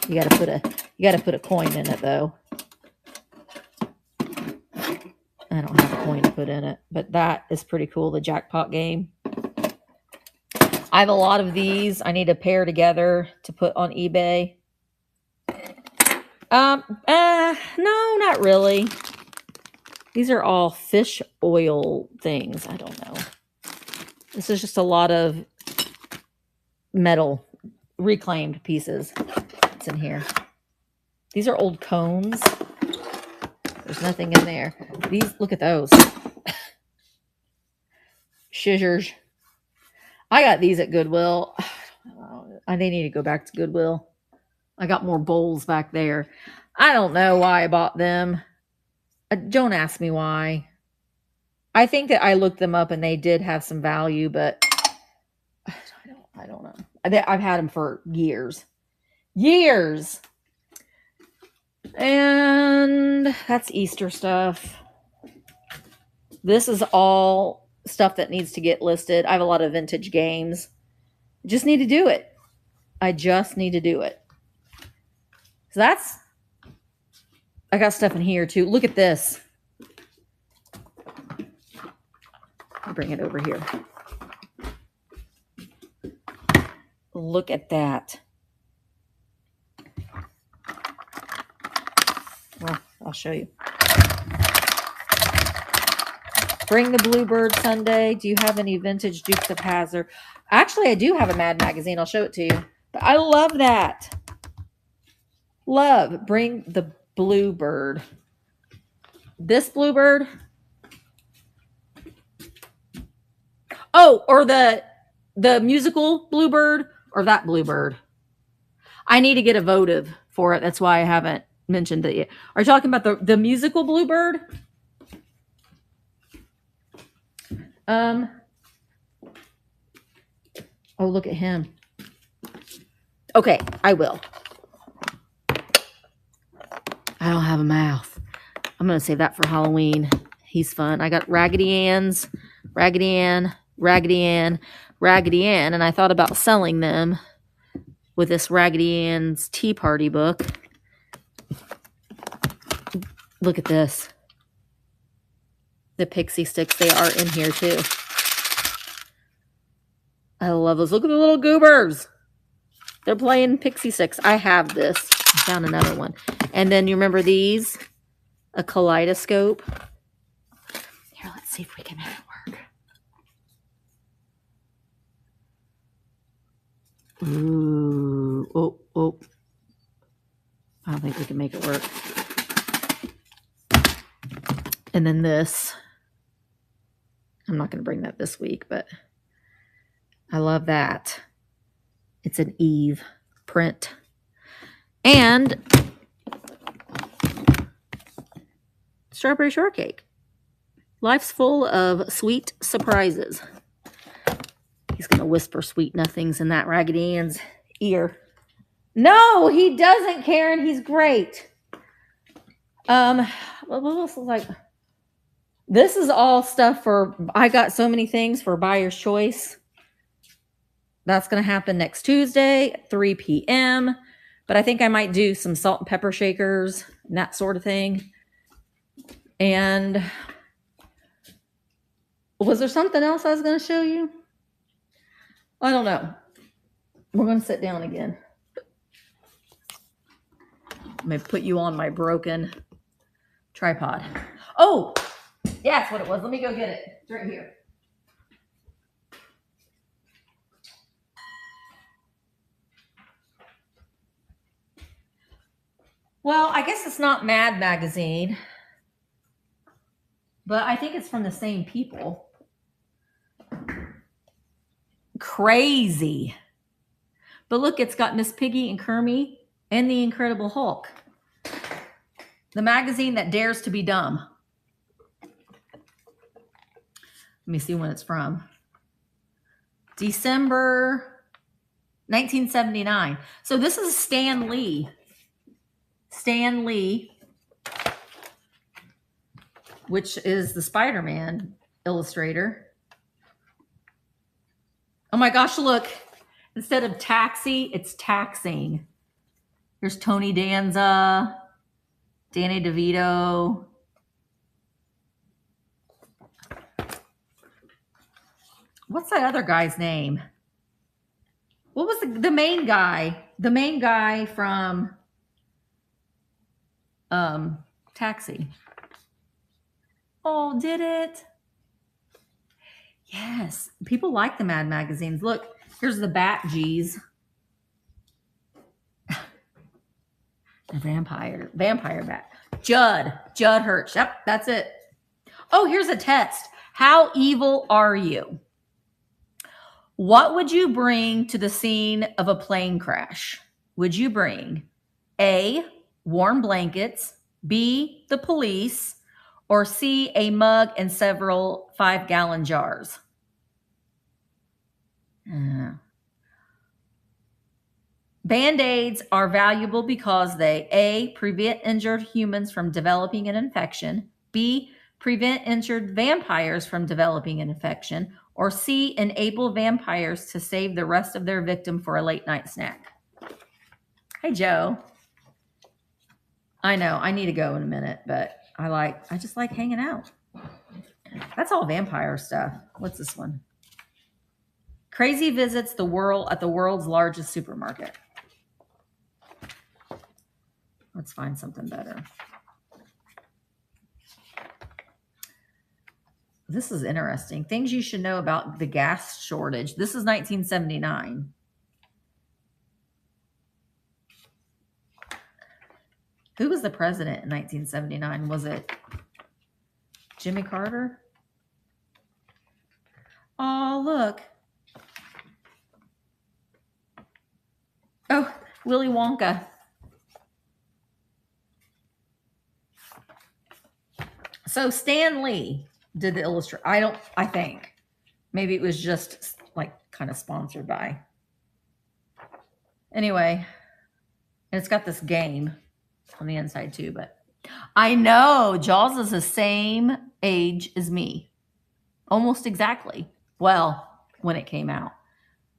You got to put a coin in it though. I don't have a coin to put in it, but that is pretty cool. The jackpot game. I have a lot of these. I need to pair together to put on eBay. No, not really. These are all fish oil things. I don't know. This is just a lot of metal reclaimed pieces. It's in here. These are old cones. There's nothing in there. These, look at those. Scissors. I got these at Goodwill. They need to go back to Goodwill. I got more bowls back there. I don't know why I bought them. Don't ask me why. I think that I looked them up and they did have some value, but I don't know. I've had them for years. Years! And that's Easter stuff. This is all stuff that needs to get listed. I have a lot of vintage games. Just need to do it. I just need to do it. So I got stuff in here too. Look at this. I'll bring it over here. Look at that. Well, I'll show you. Bring the Bluebird Sunday. Do you have any vintage Dukes of Hazzard? Actually, I do have a Mad magazine. I'll show it to you. But I love that. Love. Bring the Bluebird. This Bluebird. Oh, or the musical Bluebird or that Bluebird. I need to get a votive for it. That's why I haven't mentioned it yet. Are you talking about the musical Bluebird? Oh, look at him. Okay, I will. I don't have a mouth. I'm going to save that for Halloween. He's fun. I got Raggedy Ann's, Raggedy Ann, Raggedy Ann, Raggedy Ann, and I thought about selling them with this Raggedy Ann's Tea Party book. Look at this. The pixie sticks, they are in here too. I love those. Look at the little goobers. They're playing pixie sticks. I have this. I found another one. And then you remember these? A kaleidoscope. Here, let's see if we can make it work. Ooh. Oh. I don't think we can make it work. And then this. I'm not going to bring that this week, but I love that. It's an Eve print. And strawberry shortcake. Life's full of sweet surprises. He's going to whisper sweet nothings in that Raggedy Ann's ear. No, he doesn't, Karen. He's great. What else is like? This is all stuff for, I got so many things for Buyer's Choice. That's going to happen next Tuesday at 3 p.m. But I think I might do some salt and pepper shakers and that sort of thing. And was there something else I was going to show you? I don't know. We're going to sit down again. I'm going to put you on my broken tripod. Oh, yeah, that's what it was. Let me go get it. It's right here. Well, I guess it's not Mad Magazine, but I think it's from the same people. Crazy. But look, it's got Miss Piggy and Kermie and the Incredible Hulk. The magazine that dares to be dumb. Let me see when it's from. December 1979. So this is Stan Lee. Stan Lee, which is the Spider-Man illustrator. Oh my gosh, look. Instead of taxi, it's taxing. Here's Tony Danza, Danny DeVito. What's that other guy's name? What was the main guy? The main guy from Taxi. Oh, did it? Yes. People like the Mad magazines. Look, here's the Bat G's. The vampire bat. Judd Hirsch. Yep, that's it. Oh, here's a test. How evil are you? What would you bring to the scene of a plane crash? Would you bring A, warm blankets, B, the police, or C, a mug and several 5-gallon jars? Band-Aids are valuable because they A, prevent injured humans from developing an infection, B, prevent injured vampires from developing an infection, or C, enable vampires to save the rest of their victim for a late night snack. Hey, Joe. I know I need to go in a minute, but I just like hanging out. That's all vampire stuff. What's this one? Crazy visits the world at the world's largest supermarket. Let's find something better. This is interesting. Things you should know about the gas shortage. This is 1979. Who was the president in 1979? Was it Jimmy Carter? Oh, look. Oh, Willy Wonka. So Stan Lee did the illustration. I think. Maybe it was just like kind of sponsored by. Anyway, and it's got this game on the inside too, but I know Jaws is the same age as me. Almost exactly. Well, when it came out.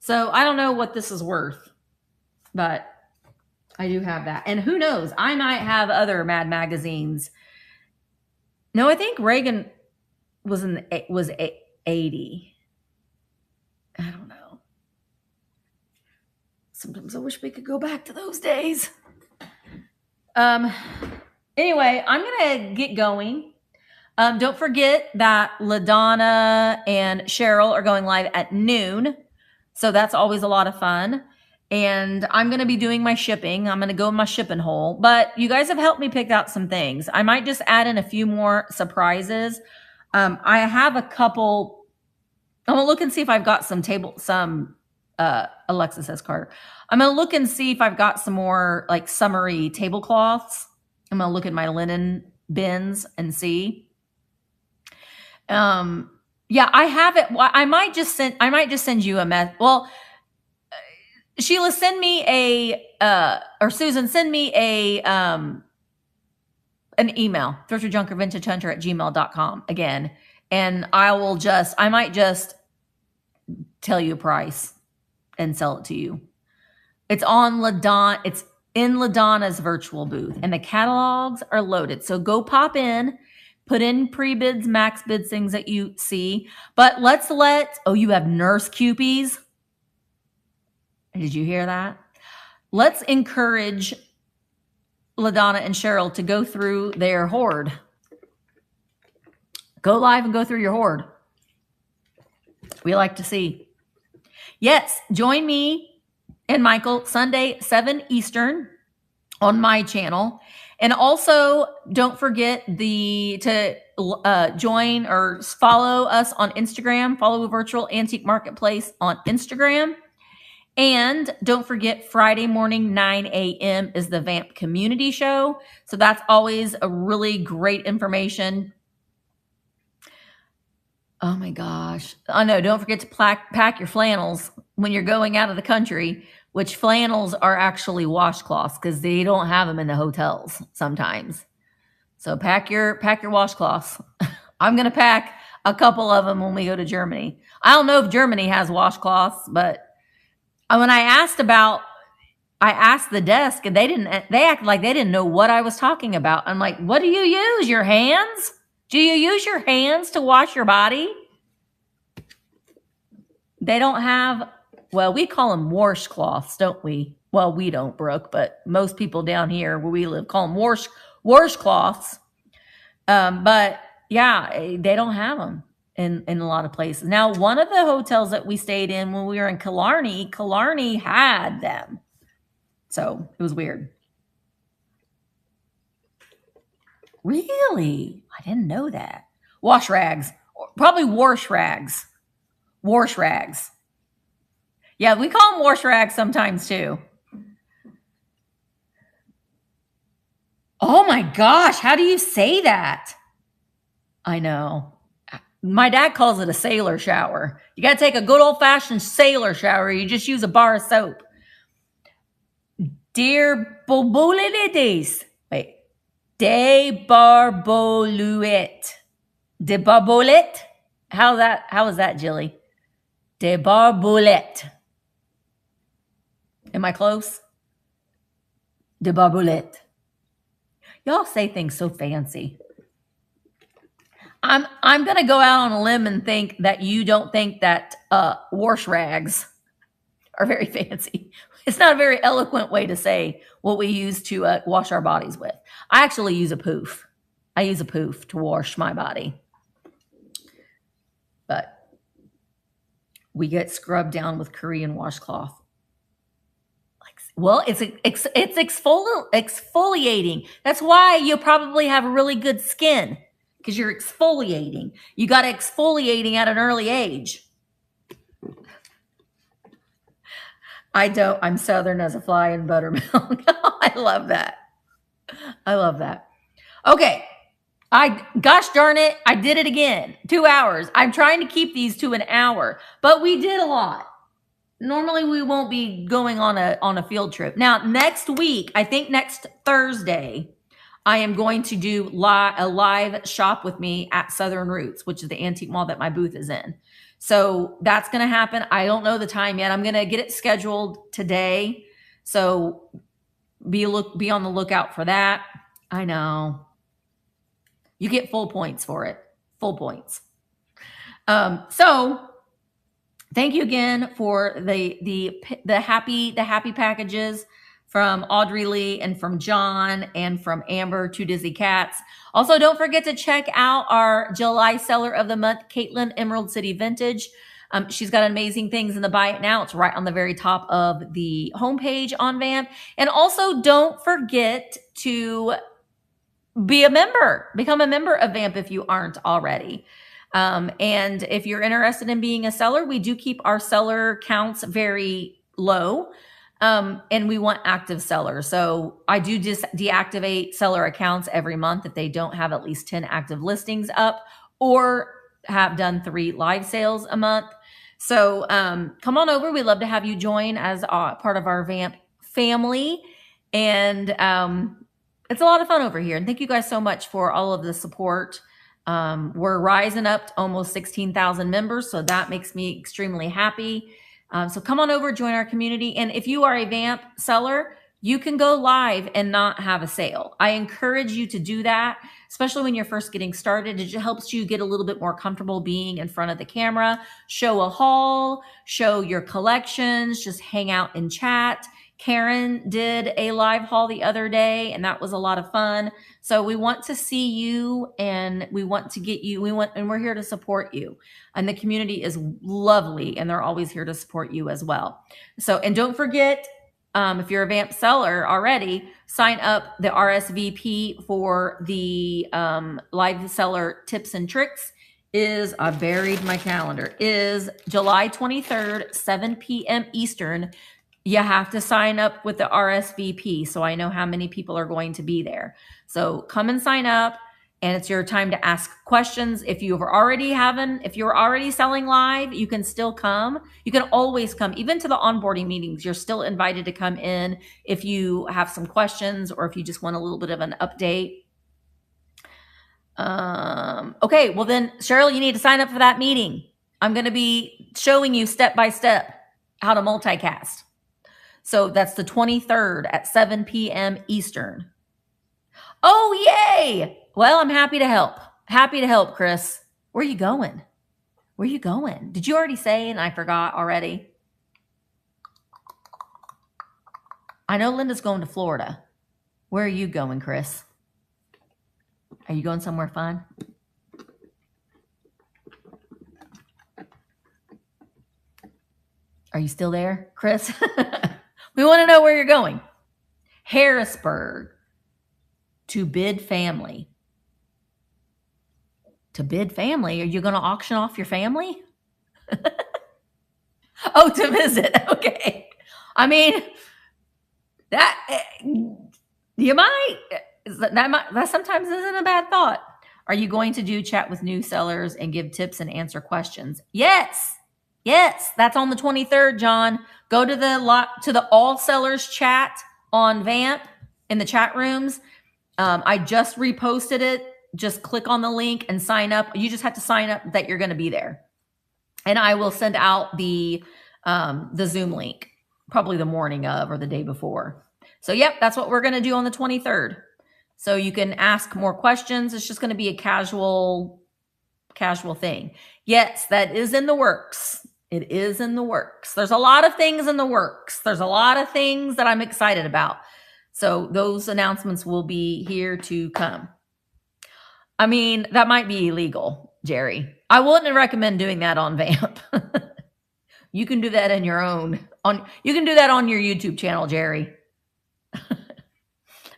So I don't know what this is worth, but I do have that. And who knows? I might have other Mad magazines. No, I think Reagan was 80. I don't know. Sometimes I wish we could go back to those days. Anyway, I'm going to get going. Don't forget that LaDonna and Cheryl are going live at noon. So that's always a lot of fun. And I'm going to be doing my shipping. I'm going to go in my shipping hole. But you guys have helped me pick out some things. I might just add in a few more surprises. I have a couple. I'm going to look and see if I've got Alexa says Carter. I'm going to look and see if I've got some more like summery tablecloths. I'm going to look at my linen bins and see. Yeah, I have it. I might just send you a mess. Well, Sheila, send me or Susan, send me an email, thrifterjunkervintagehunter@gmail.com again. And I might just tell you a price and sell it to you. It's on LaDonna. It's in LaDonna's virtual booth and the catalogs are loaded. So go pop in, put in pre-bids, max bids, things that you see. But you have nurse cupies. Did you hear that? Let's encourage LaDonna and Cheryl to go through their hoard. Go live and go through your hoard. We like to see. Yes, join me and Michael Sunday, 7 Eastern on my channel. And also don't forget to join or follow us on Instagram. Follow Virtual Antique Marketplace on Instagram. And don't forget, Friday morning, 9 a.m. is the Vamp Community Show. So that's always a really great information. Oh my gosh. Oh no, don't forget to pack your flannels when you're going out of the country, which flannels are actually washcloths because they don't have them in the hotels sometimes. So pack your washcloths. I'm going to pack a couple of them when we go to Germany. I don't know if Germany has washcloths, but when I asked the desk and they acted like they didn't know what I was talking about. I'm like, what do you use? Your hands? Do you use your hands to wash your body? They don't have, well, we call them washcloths, don't we? Well, we don't, Brooke, but most people down here where we live call them washcloths. But yeah, they don't have them in a lot of places. Now, one of the hotels that we stayed in when we were in Killarney had them. So it was weird. Really? I didn't know that. Wash rags. Probably wash rags. Wash rags. Yeah, we call them wash rags sometimes too. Oh my gosh, how do you say that? I know. My dad calls it a sailor shower. You got to take a good old-fashioned sailor shower. You just use a bar of soap. Dear Bobolides. Wait. De Barboluet. De Barbolet? How is that, Jilly? De Barbolet. Am I close? De Barbolet. Y'all say things so fancy. I'm gonna go out on a limb and think that you don't think that wash rags are very fancy. It's not a very eloquent way to say what we use to wash our bodies with. I actually use a poof. I use a poof to wash my body. But we get scrubbed down with Korean washcloth. Well, it's exfoliating. That's why you probably have really good skin, because you're exfoliating. You got exfoliating at an early age. I don't. I'm Southern as a fly in buttermilk. I love that. I love that. Okay. Gosh darn it, I did it again. 2 hours. I'm trying to keep these to an hour, but we did a lot. Normally we won't be going on a field trip. Now, next week, I think next Thursday, I am going to do a live shop with me at Southern Roots, which is the antique mall that my booth is in. So that's going to happen. I don't know the time yet. I'm going to get it scheduled today. So be on the lookout for that. I know. You get full points for it. Full points. So thank you again for the happy packages from Audrey Lee and from John and from Amber, Two Dizzy Cats. Also, don't forget to check out our July Seller of the Month, Caitlin, Emerald City Vintage. She's got amazing things in the Buy It Now. It's right on the very top of the homepage on Vamp. And also, don't forget to be a member. Become a member of Vamp if you aren't already. And if you're interested in being a seller, we do keep our seller counts very low. And we want active sellers. So I do just deactivate seller accounts every month if they don't have at least 10 active listings up or have done 3 live sales a month. So come on over. We'd love to have you join as part of our Vamp family. And it's a lot of fun over here. And thank you guys so much for all of the support. We're rising up to almost 16,000 members. So that makes me extremely happy. So come on over, join our community. And if you are a Vamp seller, you can go live and not have a sale. I encourage you to do that, especially when you're first getting started. It just helps you get a little bit more comfortable being in front of the camera, show a haul, show your collections, just hang out and chat. Karen did a live haul the other day, and that was a lot of fun. So we want to see you, and we want to get you. And we're here to support you. And the community is lovely, and they're always here to support you as well. So, and don't forget, if you're a Vamp seller already, sign up the RSVP for the live seller tips and tricks. I buried my calendar, is July 23rd, 7 p.m. Eastern. You have to sign up with the RSVP so I know how many people are going to be there. So come and sign up, and it's your time to ask questions. If you're already selling live, you can still come. You can always come, even to the onboarding meetings. You're still invited to come in if you have some questions or if you just want a little bit of an update. Okay, well then, Cheryl, you need to sign up for that meeting. I'm going to be showing you step by step how to multicast. So that's the 23rd at 7 p.m. Eastern. Oh, yay! Well, I'm happy to help. Happy to help, Chris. Where are you going? Where are you going? Did you already say and I forgot already? I know Linda's going to Florida. Where are you going, Chris? Are you going somewhere fun? Are you still there, Chris? We want to know where you're going. Harrisburg. To bid family. To bid family? Are you going to auction off your family? Oh, to visit. Okay. I mean, that sometimes isn't a bad thought. Are you going to do chat with new sellers and give tips and answer questions? Yes. Yes, that's on the 23rd, John. Go to the all sellers chat on Vamp in the chat rooms. I just reposted it. Just click on the link and sign up. You just have to sign up that you're going to be there. And I will send out the Zoom link probably the morning of or the day before. So, yep, that's what we're going to do on the 23rd. So you can ask more questions. It's just going to be a casual thing. Yes, that is in the works. It is in the works. There's a lot of things in the works. There's a lot of things that I'm excited about. So those announcements will be here to come. I mean, that might be illegal, Jerry. I wouldn't recommend doing that on Vamp. You can do that in your own. You can do that on your YouTube channel, Jerry.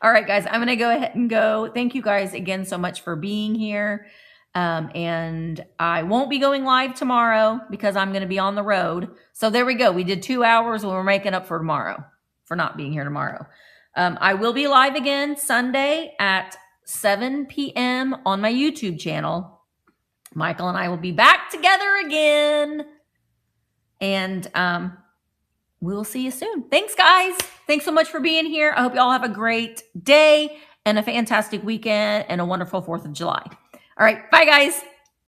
All right, guys, I'm going to go ahead and go. Thank you guys again so much for being here. And I won't be going live tomorrow because I'm going to be on the road. So there we go. We did 2 hours when we're making up for tomorrow, for not being here tomorrow. I will be live again Sunday at 7 p.m. on my YouTube channel. Michael and I will be back together again. And we'll see you soon. Thanks, guys. Thanks so much for being here. I hope you all have a great day and a fantastic weekend and a wonderful 4th of July. All right. Bye, guys.